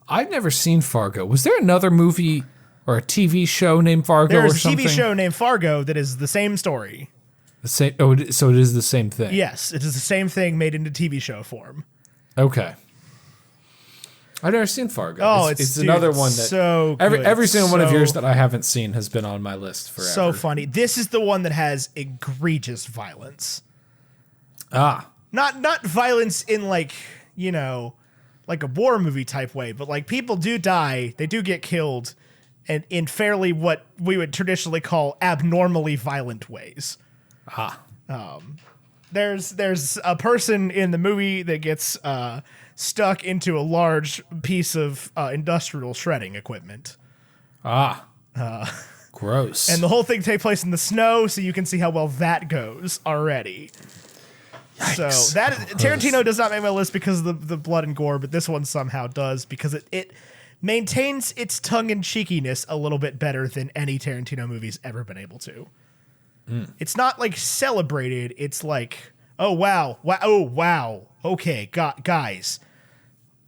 I've never seen Fargo. Was there another movie or a TV show named Fargo or something? There's a TV show named Fargo that is the same story. The same. Oh, so it is the same thing. Yes, it is the same thing made into TV show form. Okay. I've never seen Fargo. Oh, it's dude, another one that so good. every single one of yours that I haven't seen has been on my list forever. So funny. This is the one that has egregious violence. Not violence in like, like a war movie type way, but like people do die, they do get killed, and in fairly what we would traditionally call abnormally violent ways. There's a person in the movie that gets stuck into a large piece of industrial shredding equipment. Gross. And the whole thing takes place in the snow, so you can see how well that goes already. Yikes. So that Tarantino does not make my list because of the blood and gore, but this one somehow does because it maintains its tongue-in-cheekiness a little bit better than any Tarantino movie's ever been able to. It's not like celebrated. It's like, oh wow, okay, guys,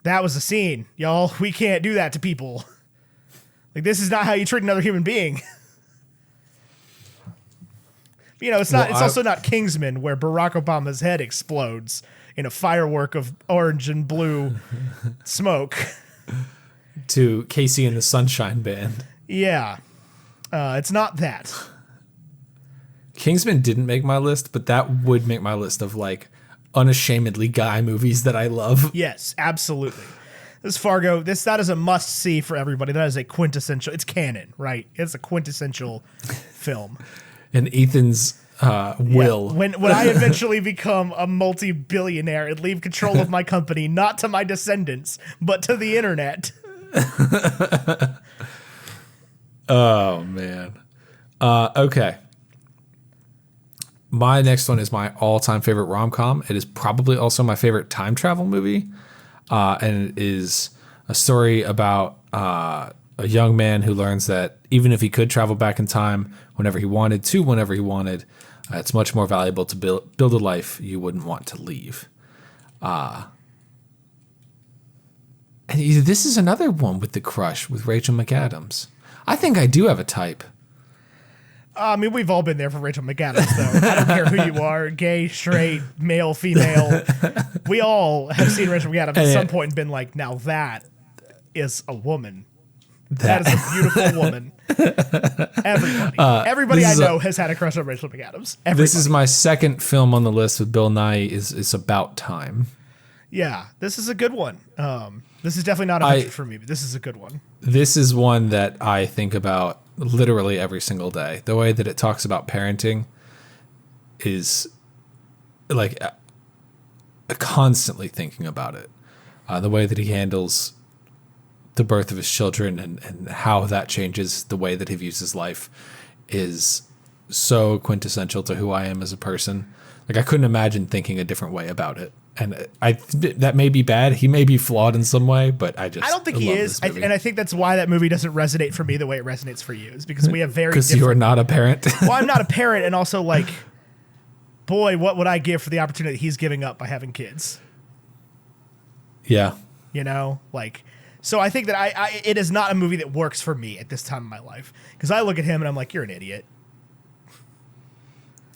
that was a scene, y'all. We can't do that to people. Like, this is not how you treat another human being. It's not. It's also not Kingsman, where Barack Obama's head explodes in a firework of orange and blue smoke. To Casey and the Sunshine Band. Yeah, it's not that. Kingsman didn't make my list, but that would make my list of like unashamedly guy movies that I love. Yes, absolutely. This Fargo, that is a must see for everybody. That is a quintessential. It's canon, right? It's a quintessential film. And Ethan's will. When I eventually become a multi-billionaire and leave control of my company, not to my descendants, but to the internet. Oh, man. Okay. My next one is my all-time favorite rom-com. It is probably also my favorite time travel movie. And it is a story about a young man who learns that even if he could travel back in time whenever he wanted, it's much more valuable to build a life you wouldn't want to leave. And this is another one with the crush with Rachel McAdams. I think I do have a type. I mean, we've all been there for Rachel McAdams, though. I don't care who you are, gay, straight, male, female. We all have seen Rachel McAdams at some point and been like, now that is a woman. That is a beautiful woman. Everybody I know has had a crush on Rachel McAdams. Everybody. This is my second film on the list with Bill Nighy. Is About Time. Yeah, this is a good one. This is definitely not a hundred for me, but this is a good one. This is one that I think about literally every single day. The way that it talks about parenting is like constantly thinking about it. The way that he handles the birth of his children and how that changes the way that he views his life is so quintessential to who I am as a person. Like, I couldn't imagine thinking a different way about it. And that may be bad. He may be flawed in some way, but I don't think he is. And I think that's why that movie doesn't resonate for me the way it resonates for you, is because we have very because you are not a parent. Well, I'm not a parent, and also, like, boy, what would I give for the opportunity he's giving up by having kids? Yeah. You know, like, so I think that it is not a movie that works for me at this time in my life, because I look at him and I'm like, you're an idiot.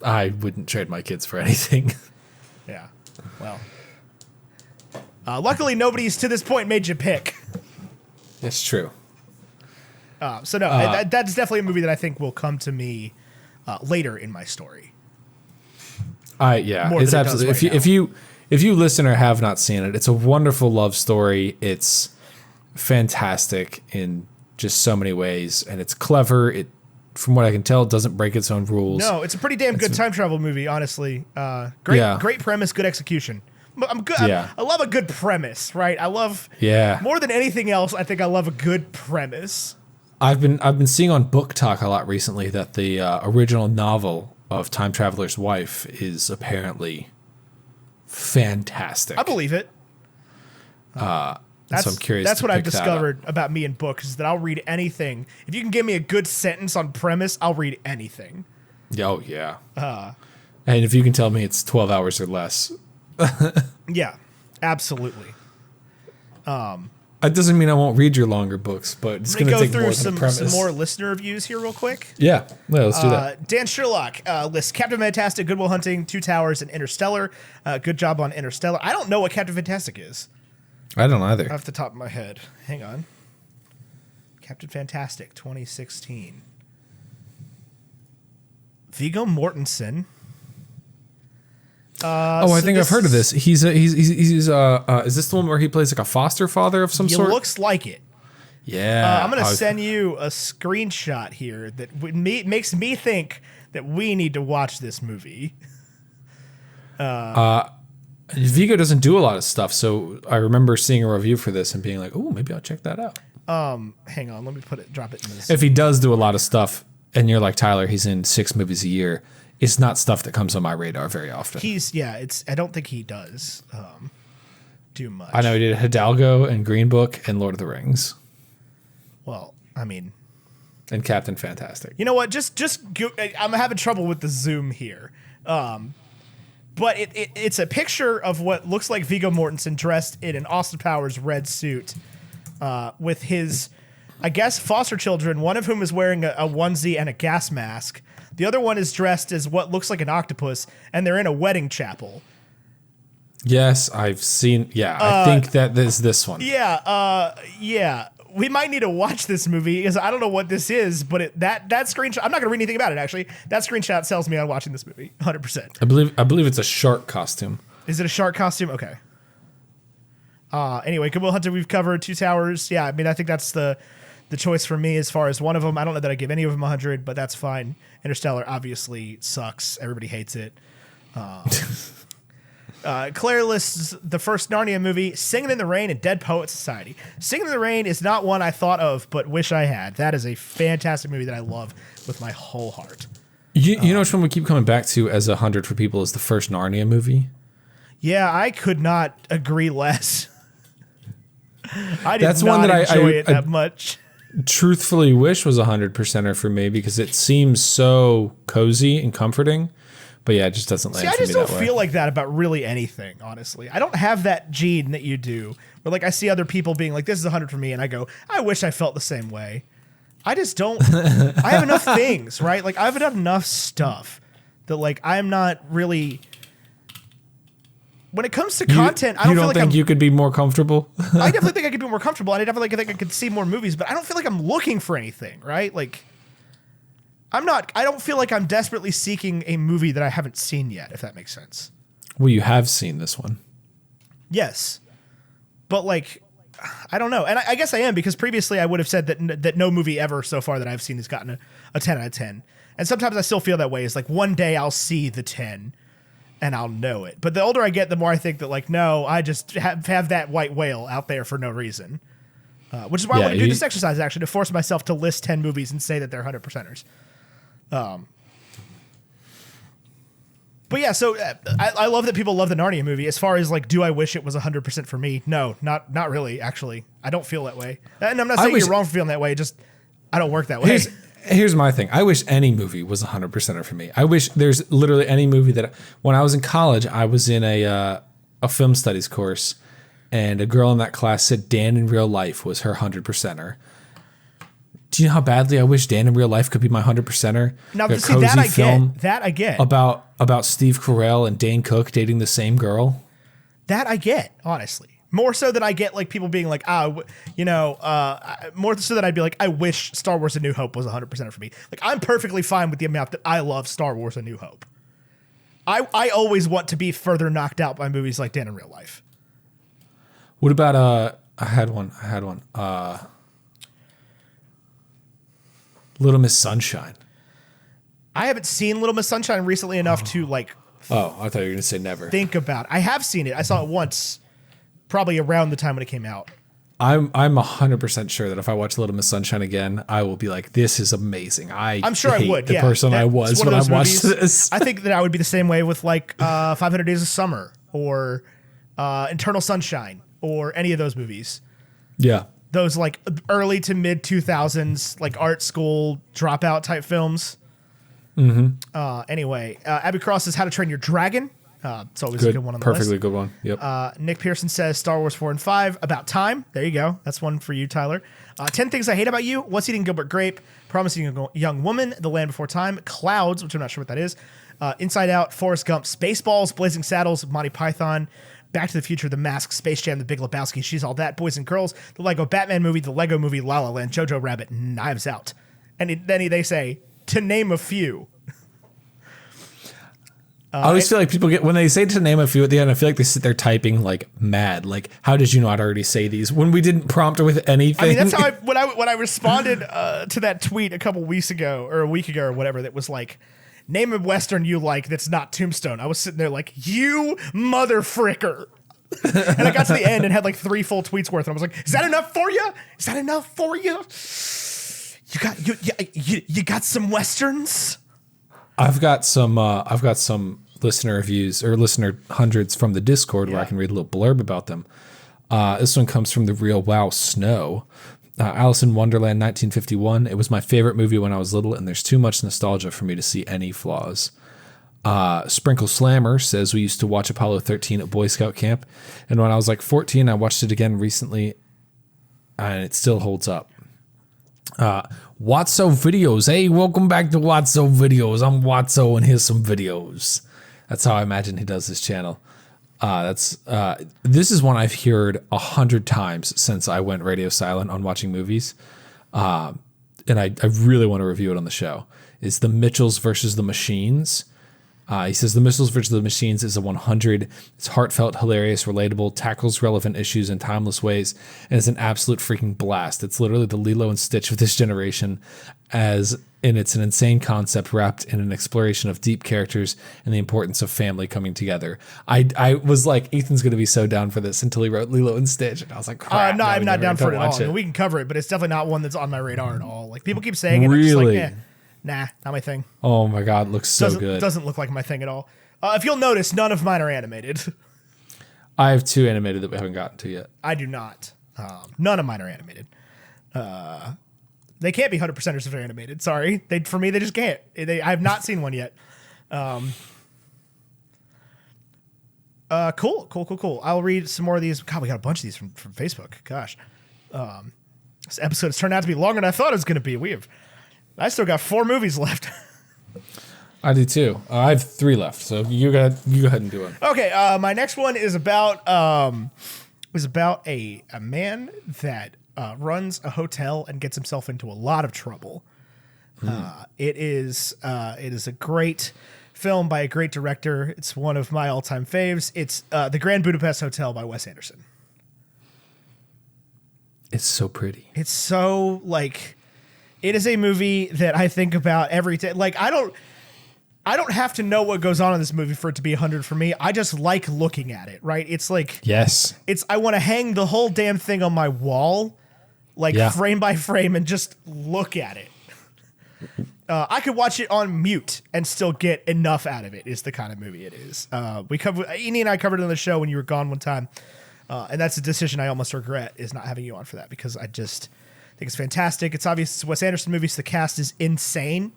I wouldn't trade my kids for anything. Yeah. Well, luckily nobody's to this point made you pick. It's true. So no, that's definitely a movie that I think will come to me later in my story. Yeah, it's absolutely. If you listen or have not seen it, it's a wonderful love story. It's fantastic in just so many ways, and it's clever. It, from what I can tell, doesn't break its own rules. No, it's a pretty damn good time travel movie, honestly. Great premise, good execution. I'm good. Yeah. I love a good premise, right? I love more than anything else. I think I love a good premise. I've been seeing on Book Talk a lot recently that the original novel of Time Traveler's Wife is apparently fantastic. I believe it. So I'm curious. That's what I've discovered about me and books, is that I'll read anything. If you can give me a good sentence on premise, I'll read anything. Oh yeah. And if you can tell me it's 12 hours or less. Yeah, absolutely. That doesn't mean I won't read your longer books, but it's going to take more than a premise. Some more listener reviews here real quick. Yeah, let's do that. Dan Sherlock lists Captain Fantastic, Good Will Hunting, Two Towers, and Interstellar. Good job on Interstellar. I don't know what Captain Fantastic is. I don't either. Off the top of my head. Hang on. Captain Fantastic, 2016. Viggo Mortensen. I think I've heard of this. He's is this the one where he plays like a foster father of some sort? It looks like it. Yeah. I'm going to send you a screenshot here that makes me think that we need to watch this movie. Viggo doesn't do a lot of stuff, so I remember seeing a review for this and being like, "Oh, maybe I'll check that out." Hang on, let me drop it in this. If he does do a lot of stuff, and you're like Tyler, he's in 6 movies a year. It's not stuff that comes on my radar very often. I don't think he does do much. I know he did Hidalgo and Green Book and Lord of the Rings. Well, I mean, and Captain Fantastic. You know what? Just go, I'm having trouble with the zoom here. But it's a picture of what looks like Viggo Mortensen dressed in an Austin Powers red suit with his, I guess, foster children, one of whom is wearing a onesie and a gas mask. The other one is dressed as what looks like an octopus, and they're in a wedding chapel. Yes, I've seen. Yeah, I think that is this one. Yeah. We might need to watch this movie, because I don't know what this is, but that screenshot, I'm not going to read anything about it, actually. That screenshot sells me on watching this movie, 100%. I believe it's a shark costume. Is it a shark costume? Okay. Anyway, Good Will Hunting we've covered. Two Towers. Yeah, I mean, I think that's the choice for me as far as one of them. I don't know that I give any of them 100, but that's fine. Interstellar obviously sucks. Everybody hates it. Claire lists the first Narnia movie, Singing in the Rain, and Dead Poet Society. Singing in the Rain is not one I thought of, but wish I had. That is a fantastic movie that I love with my whole heart. You know which one we keep coming back to as 100 for people is the first Narnia movie? Yeah, I could not agree less. I did That's not one that enjoy it that much. Truthfully wish was 100%er for me because it seems so cozy and comforting. But yeah, it just doesn't land for me that way. I just don't feel like that about really anything, honestly. I don't have that gene that you do, where like I see other people being like, this is 100 for me, and I go, I wish I felt the same way. I just don't. I have enough things, right? Like, I've done enough stuff that like I'm not really. When it comes to content, I don't feel like you could be more comfortable. I definitely think I could be more comfortable. I definitely think I could see more movies, but I don't feel like I'm looking for anything, right? Like, I don't feel like I'm desperately seeking a movie that I haven't seen yet, if that makes sense. Well, you have seen this one. Yes. But like, I don't know. And I guess I am, because previously I would have said that no movie ever so far that I've seen has gotten a 10 out of 10. And sometimes I still feel that way. It's like one day I'll see the 10 and I'll know it. But the older I get, the more I think that, like, no, I just have that white whale out there for no reason. Which is why I want to do this exercise, actually, to force myself to list 10 movies and say that they're 100%ers. But yeah, so I love that people love the Narnia movie. As far as, like, do I wish it was 100% for me? No, not really, actually. I don't feel that way. And I'm not saying you're wrong for feeling that way. Just, I don't work that way. Here's my thing. I wish any movie was 100%er for me. I wish there's literally any movie that, when I was in college, I was in a film studies course, and a girl in that class said Dan in real life was her 100%er. Do you know how badly I wish Dan in real life could be my 100%er? Now, see, that I get. That I get. About Steve Carell and Dane Cook dating the same girl. That I get, honestly. More so than I get, like, people being like, more so than I'd be like, I wish Star Wars A New Hope was 100% for me. Like, I'm perfectly fine with the amount that I love Star Wars A New Hope. I always want to be further knocked out by movies like Dan in Real Life. What about, I had one. Little Miss Sunshine. I haven't seen Little Miss Sunshine recently enough to, like... Oh, I thought you were going to say never. Think about it. I have seen it. I saw it once, probably around the time when it came out. I'm 100% sure that if I watch Little Miss Sunshine again, I will be like, this is amazing. I'm sure I would. The person I was when I watched this. I think that I would be the same way with, like, 500 Days of Summer or Eternal Sunshine or any of those movies. Yeah. Those, like, early to mid 2000s, like, art school dropout type films. Mm-hmm. Anyway, Abby Cross says How to Train Your Dragon. It's always a good one on the Perfectly list. good one. Yep. Nick Pearson says Star Wars 4 and 5. About Time. There you go. That's one for you, Tyler. 10 Things I Hate About You. What's Eating Gilbert Grape. Promising Young Woman. The Land Before Time. Clouds, which I'm not sure what that is. Inside Out. Forrest Gump. Spaceballs. Blazing Saddles. Monty Python. Back to the Future. The Mask. Space Jam. The Big Lebowski. She's All That. Boys and Girls. The Lego Batman Movie. The Lego Movie. La La Land. Jojo Rabbit. Knives Out. And then they say, to name a few. I always feel like people get, when they say to name a few at the end, I feel like they sit there typing like mad. Like, how did you not already say these when we didn't prompt her with anything? I mean, that's how when I responded to that tweet a couple weeks ago or a week ago or whatever, that was like, name a Western you like that's not Tombstone. I was sitting there like, you mother fricker. And I got to the end and had like 3 full tweets worth. And I was like, is that enough for you? Is that enough for you? You got some Westerns? I've got some listener reviews or listener hundreds from the Discord where I can read a little blurb about them. This one comes from the real Wow Snow. Alice in Wonderland 1951. It was my favorite movie when I was little, and there's too much nostalgia for me to see any flaws. Sprinkle Slammer says we used to watch Apollo 13 at Boy Scout camp, and when I was like 14, I watched it again recently, and it still holds up. Watso Videos. Hey, welcome back to Watso Videos. I'm Watso, and here's some videos. That's how I imagine he does his channel. This is one I've heard 100 times since I went radio silent on watching movies. And I really want to review it on the show. It's The Mitchells versus the Machines. He says The Mitchells versus the Machines is a 100. It's heartfelt, hilarious, relatable, tackles relevant issues in timeless ways, and is an absolute freaking blast. It's literally the Lilo and Stitch of this generation, and it's an insane concept wrapped in an exploration of deep characters and the importance of family coming together. I was like, Ethan's going to be so down for this until he wrote Lilo and Stitch, and I was like, crap. No, I'm not down for it at all. I mean, we can cover it, but it's definitely not one that's on my radar at all. Like, people keep saying it. Really? I'm just like, nah, not my thing. Oh my God, it looks so good. Doesn't look like my thing at all. If you'll notice, none of mine are animated. I have 2 animated that we haven't gotten to yet. I do not. None of mine are animated. They can't be 100%ers if they're animated. Sorry. For me, they just can't. I have not seen one yet. Cool. I'll read some more of these. God, we got a bunch of these from Facebook. Gosh. This episode has turned out to be longer than I thought it was going to be. I still got 4 movies left. I do too. I have 3 left, so you go ahead and do it. Okay, my next one is about a man that runs a hotel and gets himself into a lot of trouble. It is a great film by a great director. It's one of my all-time faves. It's The Grand Budapest Hotel by Wes Anderson. It's so pretty. It's so like, it is a movie that I think about every day. Like I don't have to know what goes on in this movie for it to be 100 for me. I just like looking at it, right? It's like, Yes. I want to hang the whole damn thing on my wall, like frame by frame, and just look at it. I could watch it on mute and still get enough out of it. Is the kind of movie it is. Eni and I covered it on the show when you were gone one time, and that's a decision I almost regret, is not having you on for that, because I just think it's fantastic. It's obvious it's a Wes Anderson movie, so the cast is insane.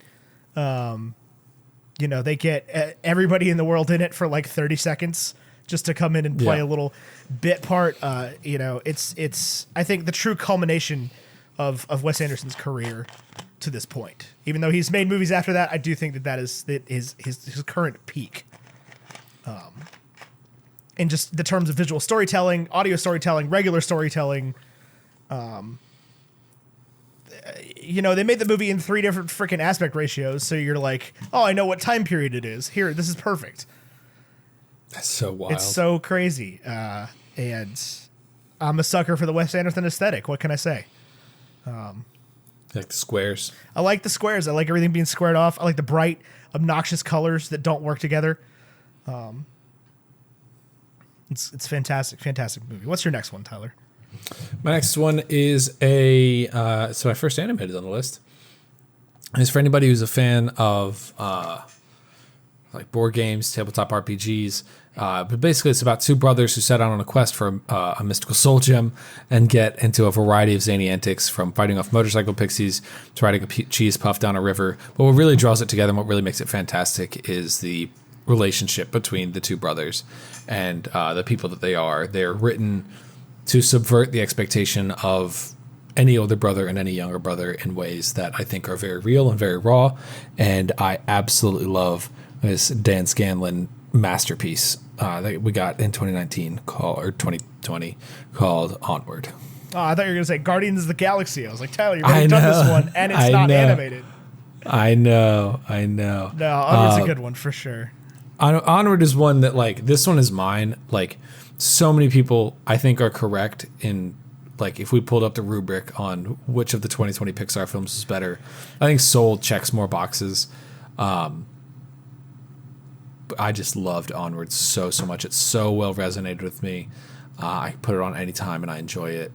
They get everybody in the world in it for like 30 seconds just to come in and play a little bit part. It's I think the true culmination of Wes Anderson's career to this point. Even though he's made movies after that, I do think that is his current peak. In just the terms of visual storytelling, audio storytelling, regular storytelling. They made the movie in 3 different freaking aspect ratios, so you're like, oh, I know what time period it is. Here, this is perfect. That's so wild. It's so crazy. And I'm a sucker for the Wes Anderson aesthetic. What can I say? Like the squares. I like the squares. I like everything being squared off. I like the bright, obnoxious colors that don't work together. It's fantastic, fantastic movie. What's your next one, Tyler? My next one is it's my first animated on the list. It's for anybody who's a fan of like board games, tabletop RPGs. But basically, it's about 2 brothers who set out on a quest for a mystical soul gem and get into a variety of zany antics, from fighting off motorcycle pixies to riding a cheese puff down a river. But what really draws it together and what really makes it fantastic is the relationship between the 2 brothers and the people that they are. They're written to subvert the expectation of any older brother and any younger brother in ways that I think are very real and very raw. And I absolutely love this Dan Scanlon masterpiece that we got in 2019 or 2020 called Onward. Oh, I thought you were going to say Guardians of the Galaxy. I was like, Tyler, you've already done this one, and it's not animated. I know. No, Onward's a good one for sure. Onward is one that, like, this one is mine. Like, so many people, I think, are correct in, like, if we pulled up the rubric on which of the 2020 Pixar films is better, I think Soul checks more boxes. But I just loved Onward so much. It so well resonated with me. I put it on any time and I enjoy it.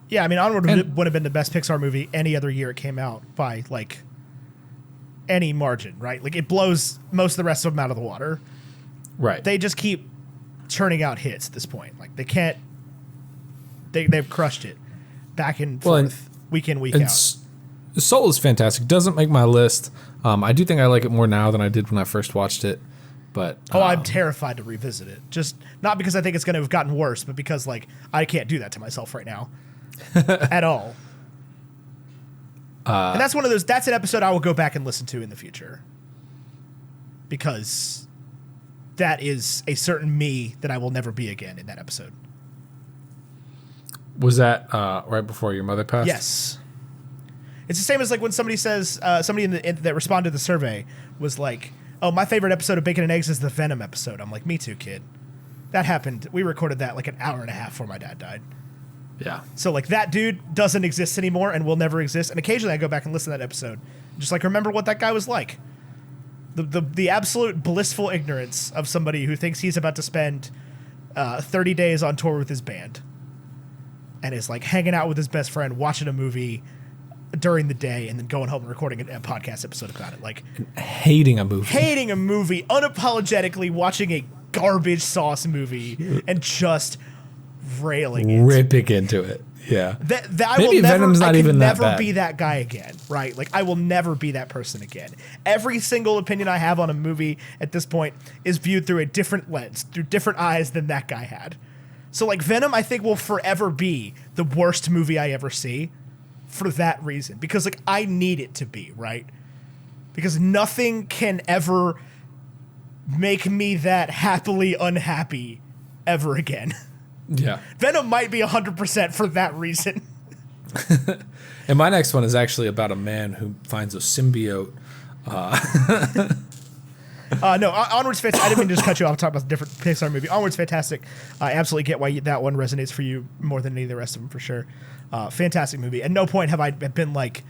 Yeah, I mean, Onward would have been the best Pixar movie any other year it came out by, like, any margin, right? Like, it blows most of the rest of them out of the water. Right. They just keep churning out hits at this point. Like, they can't... They've crushed it. Back and forth, week in, week out. Soul is fantastic. Doesn't make my list. I do think I like it more now than I did when I first watched it. But I'm terrified to revisit it. Just not because I think it's going to have gotten worse, but because, like, I can't do that to myself right now at all. And that's one of those. That's an episode I will go back and listen to in the future, because that is a certain me that I will never be again in that episode. Was that right before your mother passed? Yes. It's the same as, like, when somebody says, somebody that responded to the survey was like, oh, my favorite episode of Bacon and Eggs is the Venom episode. I'm like, me too, kid. That happened. We recorded that like an hour and a half before my dad died. Yeah. So, like, that dude doesn't exist anymore and will never exist. And occasionally I go back and listen to that episode. Just, like, remember what that guy was like. The absolute blissful ignorance of somebody who thinks he's about to spend 30 days on tour with his band and is, like, hanging out with his best friend, watching a movie during the day, and then going home and recording a podcast episode about it. Like, hating a movie, unapologetically watching a garbage sauce movie and just ripping into it. Yeah. Maybe Venom's not even that bad. I can never be that guy again, right? Like, I will never be that person again. Every single opinion I have on a movie at this point is viewed through a different lens, through different eyes than that guy had. So, like, Venom, I think, will forever be the worst movie I ever see for that reason. Because, like, I need it to be, right? Because nothing can ever make me that happily unhappy ever again. Yeah. Venom might be 100% for that reason. And my next one is actually about a man who finds a symbiote. No, Onward's fantastic. I didn't mean to just cut you off and talk about the different Pixar movie. Onward's fantastic. I absolutely get why that one resonates for you more than any of the rest of them, for sure. Fantastic movie. At no point have I been like,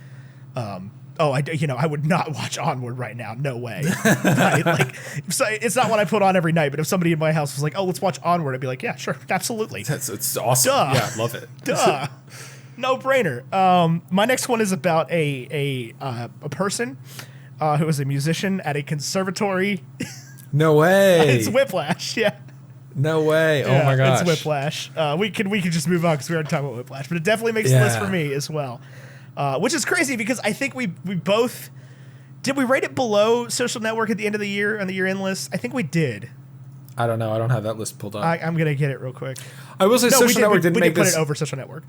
I would not watch Onward right now. No way. Right? Like, so it's not what I put on every night, but if somebody in my house was like, oh, let's watch Onward, I'd be like, yeah, sure, absolutely. It's awesome. Duh. Yeah, love it. Duh. No brainer. My next one is about a person who is a musician at a conservatory. No way. It's Whiplash. Yeah. No way. Yeah, Oh my gosh. It's Whiplash. We could just move on because we already talked about Whiplash, but it definitely makes the list for me as well. Which is crazy because I think we both did. We rate it below Social Network at the end of the year on the year-end list? I think we did. I don't know. I don't have that list pulled up. I'm gonna get it real quick. I will say Social Network didn't make put this. it over Social Network.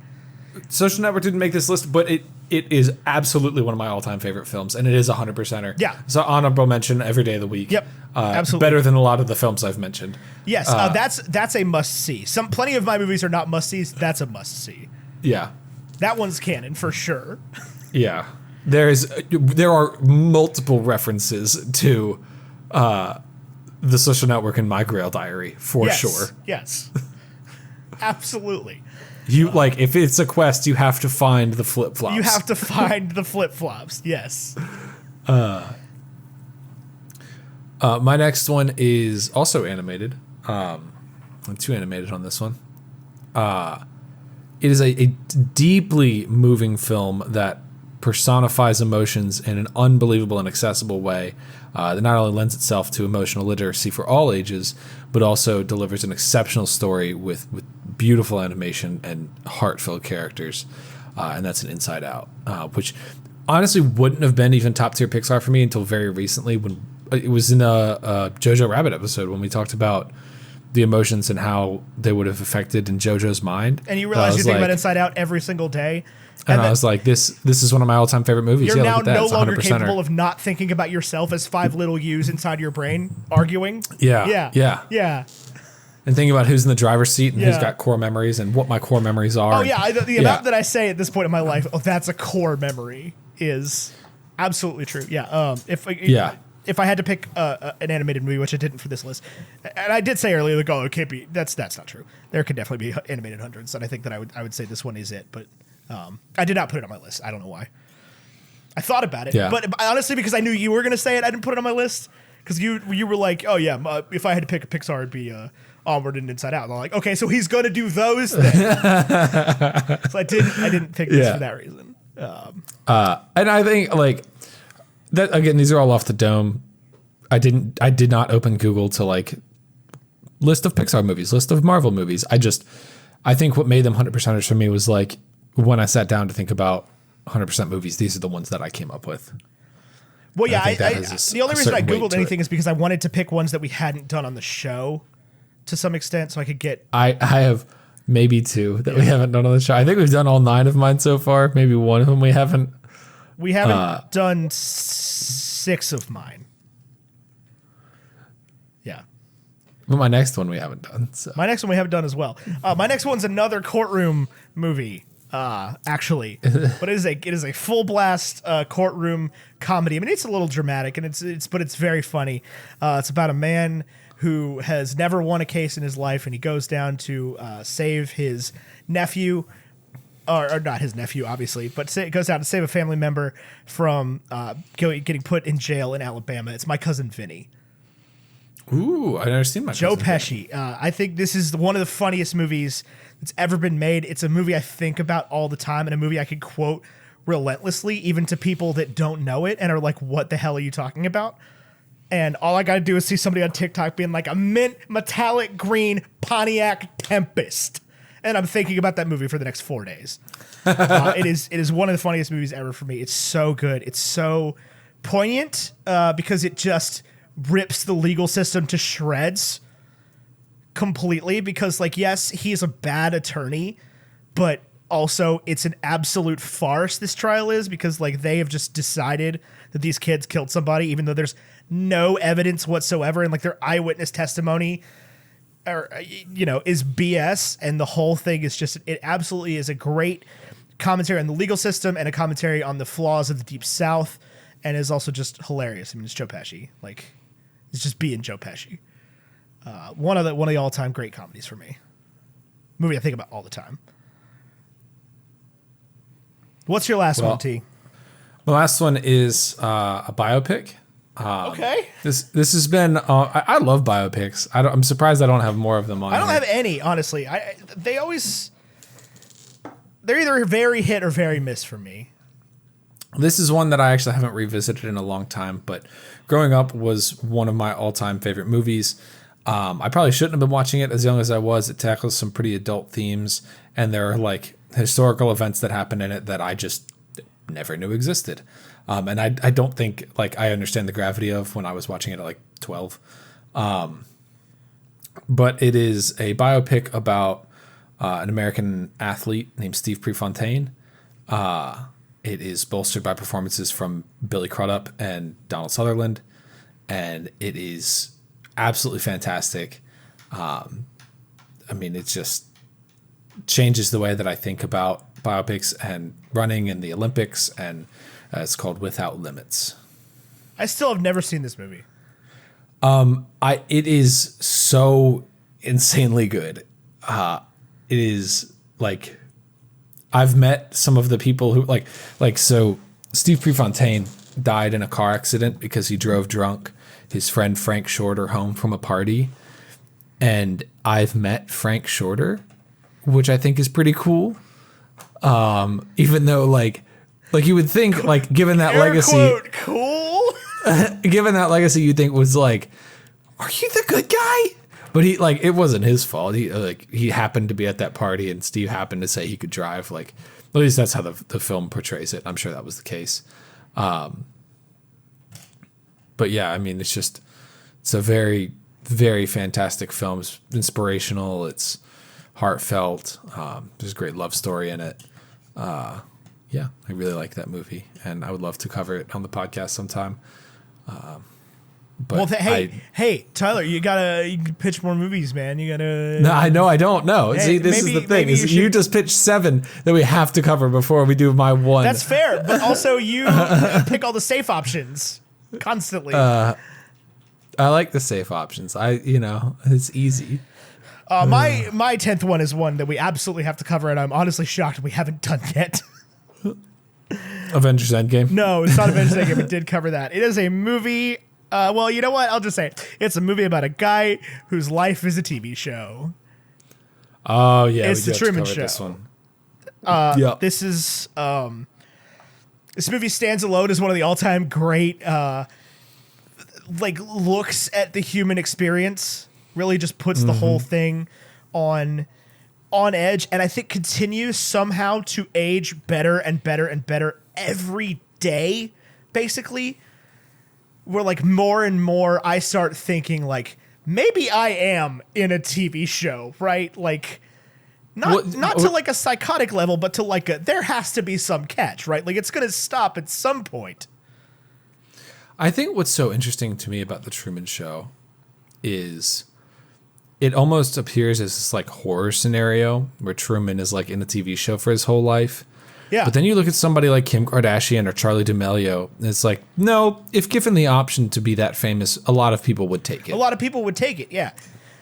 Social Network didn't make this list, but it is absolutely one of my all-time favorite films, and it is 100%er. Yeah. So honorable mention every day of the week. Yep. Absolutely. Better than a lot of the films I've mentioned. Yes. That's a must-see. Plenty of my movies are not must-sees. That's a must-see. Yeah. That one's canon for sure. Yeah. There are multiple references to the Social Network in My Grail Diary, for sure. Yes. Absolutely. You if it's a quest, you have to find the flip-flops. You have to find the flip-flops. Yes. My next one is also animated. I'm too animated on this one. It is a deeply moving film that personifies emotions in an unbelievable and accessible way that not only lends itself to emotional literacy for all ages, but also delivers an exceptional story with beautiful animation and heart-filled characters. And that's an Inside Out, which honestly wouldn't have been even top-tier Pixar for me until very recently when it was in a Jojo Rabbit episode when we talked about the emotions and how they would have affected in JoJo's mind. And you realize you think about Inside Out every single day. And I was like, this is one of my all-time favorite movies. You're now look at that. no It's longer 100%er. capable of not thinking about yourself as five little yous inside your brain arguing. Yeah. And thinking about who's in the driver's seat and who's got core memories and what my core memories are. Oh, yeah. The amount that I say at this point in my life, oh, that's a core memory, is absolutely true. Yeah. If I had to pick an animated movie, which I didn't for this list, and I did say earlier, like, oh, it can't be. That's not true. There could definitely be animated hundreds, and I think that I would say this one is it. But I did not put it on my list. I don't know why. I thought about it, but honestly, because I knew you were going to say it, I didn't put it on my list because you were like, oh yeah, if I had to pick a Pixar, it'd be Onward and Inside Out. And I'm like, okay, so he's going to do those things. So I didn't pick this for that reason. And I think that again, these are all off the dome. I did not open Google to list of Pixar movies, list of Marvel movies. I think what made them 100%ers for me was when I sat down to think about 100% movies, these are the ones that I came up with. Well, yeah, the only reason I Googled anything is because I wanted to pick ones that we hadn't done on the show to some extent, so I could get. I have maybe two that we haven't done on the show. I think we've done all 9 of mine so far. Maybe one of them we haven't. We haven't done 6 of mine. Yeah. But my next one we haven't done. So. My next one we haven't done as well. My next one's another courtroom movie, actually, but it is a full blast courtroom comedy. I mean, it's a little dramatic and it's very funny. It's about a man who has never won a case in his life, and he goes down to save his nephew. Or not his nephew, obviously, but it goes down to save a family member from getting put in jail in Alabama. It's My Cousin Vinny. Ooh, I've never seen My Joe Cousin Pesci. I think this is one of the funniest movies that's ever been made. It's a movie I think about all the time, and a movie I could quote relentlessly, even to people that don't know it and are like, what the hell are you talking about? And all I got to do is see somebody on TikTok being like, a mint metallic green Pontiac Tempest. And I'm thinking about that movie for the next 4 days. It is one of the funniest movies ever for me. It's so good. It's so poignant because it just rips the legal system to shreds completely. Because, yes, he's a bad attorney, but also it's an absolute farce, this trial is, because, they have just decided that these kids killed somebody, even though there's no evidence whatsoever. And, their eyewitness testimony is BS, and the whole thing is just, it absolutely is a great commentary on the legal system and a commentary on the flaws of the Deep South, and is also just hilarious. I mean, it's Joe Pesci. is just being Joe Pesci. One of the all-time great comedies for me. Movie I think about all the time. What's your last one, T? The last one is a biopic. Okay. This has been. I love biopics. I'm surprised I don't have more of them on. I don't here. have any, honestly. They're either very hit or very miss for me. This is one that I actually haven't revisited in a long time, but growing up was one of my all-time favorite movies. I probably shouldn't have been watching it as young as I was. It tackles some pretty adult themes, and there are like historical events that happen in it that I just never knew existed. And I don't think like I understand the gravity of when I was watching it at like 12. But it is a biopic about an American athlete named Steve Prefontaine. It is bolstered by performances from Billy Crudup and Donald Sutherland, and it is absolutely fantastic. I mean, it just changes the way that I think about biopics and running and the Olympics, and it's called Without Limits. I still have never seen this movie. It is so insanely good. It is like I've met some of the people who so Steve Prefontaine died in a car accident because he drove drunk his friend Frank Shorter home from a party. And I've met Frank Shorter, which I think is pretty cool. Even though like you would think like given that legacy, quote, cool. given that legacy, you'd think was like, are you the good guy? But he like it wasn't his fault. He happened to be at that party, and Steve happened to say he could drive. Like at least that's how the film portrays it. I'm sure that was the case. But yeah, I mean, it's a very, very fantastic film. It's inspirational. It's heartfelt. There's a great love story in it. Yeah, I really like that movie, and I would love to cover it on the podcast sometime. But hey, Tyler, you can pitch more movies, man. You gotta. No, I know I don't know. Hey, See, this is the thing: is you just pitched 7 that we have to cover before we do my one. That's fair, but also you pick all the safe options constantly. I like the safe options. It's easy. My 10th one is one that we absolutely have to cover, and I'm honestly shocked we haven't done yet. Avengers Endgame. No, it's not Avengers Endgame. We did cover that. It is a movie. Well, you know what? I'll just say it's a movie about a guy whose life is a TV show. Oh yeah, it's the Truman Show. This one. Yep. This is this movie stands alone as one of the all-time great looks at the human experience. Really just puts the whole thing on edge, and I think continues somehow to age better and better and better every day. Basically, where like more and more I start thinking like maybe I am in a TV show, right? Like not to like a psychotic level, but to like there has to be some catch, right? Like it's gonna stop at some point. I think what's so interesting to me about the Truman Show is it almost appears as this like horror scenario where Truman is like in a TV show for his whole life. Yeah. But then you look at somebody like Kim Kardashian or Charli D'Amelio, and it's like, no, if given the option to be that famous, a lot of people would take it. A lot of people would take it, yeah.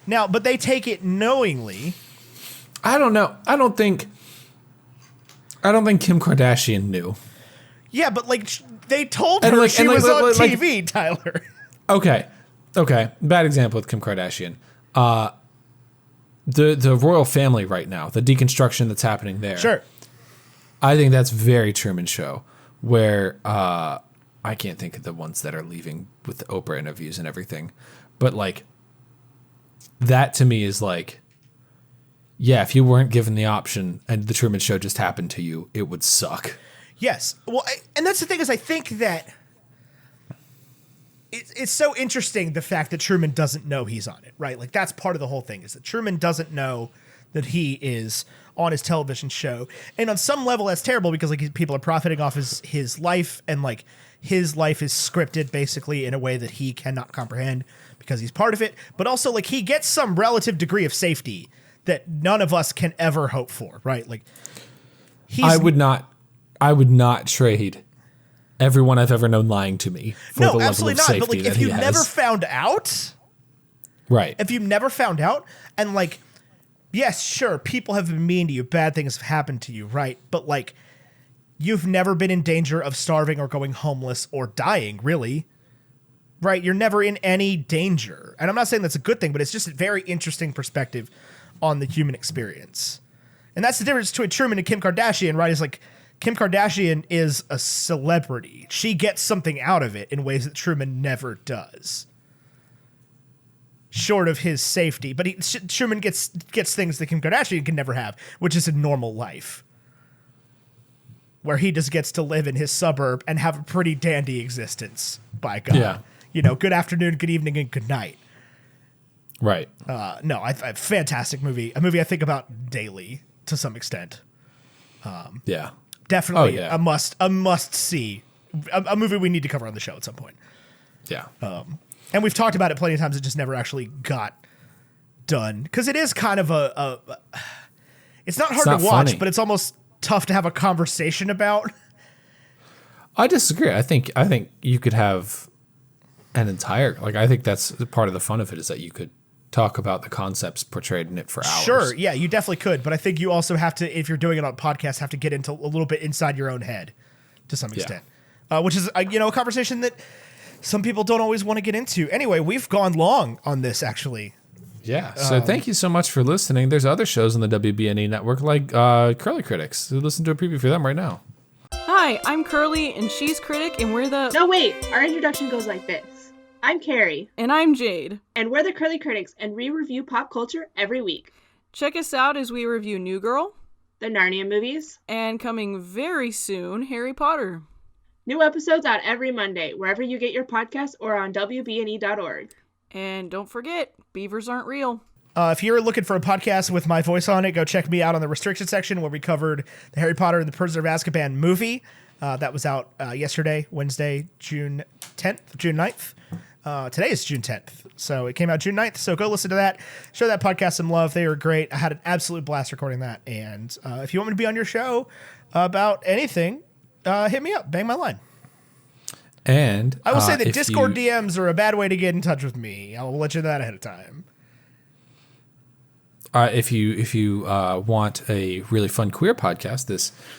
Now, but they take it knowingly. I don't know. I don't think Kim Kardashian knew. Yeah, but like they told her she was on TV, Tyler. Okay. Bad example with Kim Kardashian. The royal family right now, the deconstruction that's happening there. Sure. I think that's very Truman Show, where I can't think of the ones that are leaving with the Oprah interviews and everything, but like that to me is like, yeah, if you weren't given the option and the Truman Show just happened to you, it would suck. Yes. Well, and that's the thing is I think that it's so interesting the fact that Truman doesn't know he's on it, right? Like that's part of the whole thing is that Truman doesn't know that he is on his television show. And on some level that's terrible because like people are profiting off his life, and like his life is scripted basically in a way that he cannot comprehend because he's part of it. But also like he gets some relative degree of safety that none of us can ever hope for, right? Like I would not trade everyone I've ever known lying to me for the level absolutely of not. safety But like, that if he you has. never found out, Right. if you never found out, and like, yes, sure, people have been mean to you, bad things have happened to you, right? But like, you've never been in danger of starving or going homeless or dying, really. Right? You're never in any danger. And I'm not saying that's a good thing, but it's just a very interesting perspective on the human experience. And that's the difference between Truman and Kim Kardashian, right? Is like Kim Kardashian is a celebrity. She gets something out of it in ways that Truman never does. Short of his safety. But Truman gets things that Kim Kardashian can never have, which is a normal life. Where he just gets to live in his suburb and have a pretty dandy existence, by God. Yeah. You know, good afternoon, good evening, and good night. Right. No, fantastic movie. A movie I think about daily to some extent. Yeah. Definitely yeah. a must see. A movie we need to cover on the show at some point. Yeah. And we've talked about it plenty of times. It just never actually got done. Because it is kind of it's not hard not to watch, funny. but it's almost tough to have a conversation about. I disagree. I think you could have an entire, like, I think that's part of the fun of it, is that you could talk about the concepts portrayed in it for hours. Sure, yeah, you definitely could, but I think you also have to, if you're doing it on a podcast, have to get into a little bit inside your own head to some extent, which is a conversation that some people don't always want to get into. Anyway, we've gone long on this, actually. Yeah. So thank you so much for listening. There's other shows on the WBNE network, like Curly Critics. Listen to a preview for them right now. Hi, I'm Curly, and she's Critic, and we're the... No, wait, our introduction goes like this. I'm Carrie. And I'm Jade. And we're the Curly Critics, and we review pop culture every week. Check us out as we review New Girl, The Narnia movies, and coming very soon, Harry Potter. New episodes out every Monday, wherever you get your podcasts or on WBNE.org. And don't forget, beavers aren't real. If you're looking for a podcast with my voice on it, go check me out on the restricted section where we covered the Harry Potter and the Prisoner of Azkaban movie. That was out yesterday, Wednesday, June 9th. Today is June 10th, so it came out June 9th, so go listen to that. Show that podcast some love. They were great. I had an absolute blast recording that, and if you want me to be on your show about anything, hit me up. Bang my line. And I will say that Discord DMs are a bad way to get in touch with me. I will let you know that ahead of time. If you want a really fun queer podcast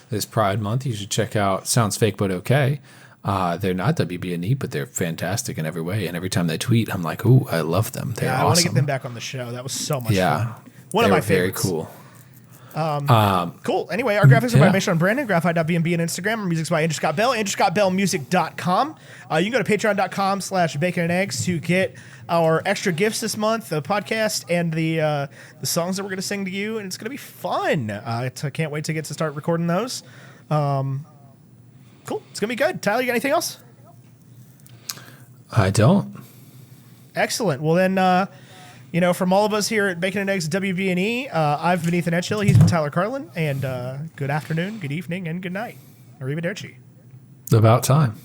this Pride Month, you should check out Sounds Fake But Okay. They're not WBNE, but they're fantastic in every way. And every time they tweet, I'm like, ooh, I love them. They're awesome. I want to get them back on the show. That was so much fun. One they of my were very favorites. cool. Cool. Anyway, our graphics are by Yeah. Mason Brandon, graphi.bnb on Instagram. Our music's by Andrew Scott Bell, andrewscottbellmusic.com. You can go to patreon.com/baconandeggs to get our extra gifts this month, the podcast, and the songs that we're going to sing to you, and it's going to be fun. I can't wait to get to start recording those. Cool. It's going to be good. Tyler, you got anything else? I don't. Excellent. Well, then, from all of us here at Bacon and Eggs WBNE, I've been Ethan Edgehill. He's been Tyler Carlin. And good afternoon, good evening, and good night. Arrivederci. About time.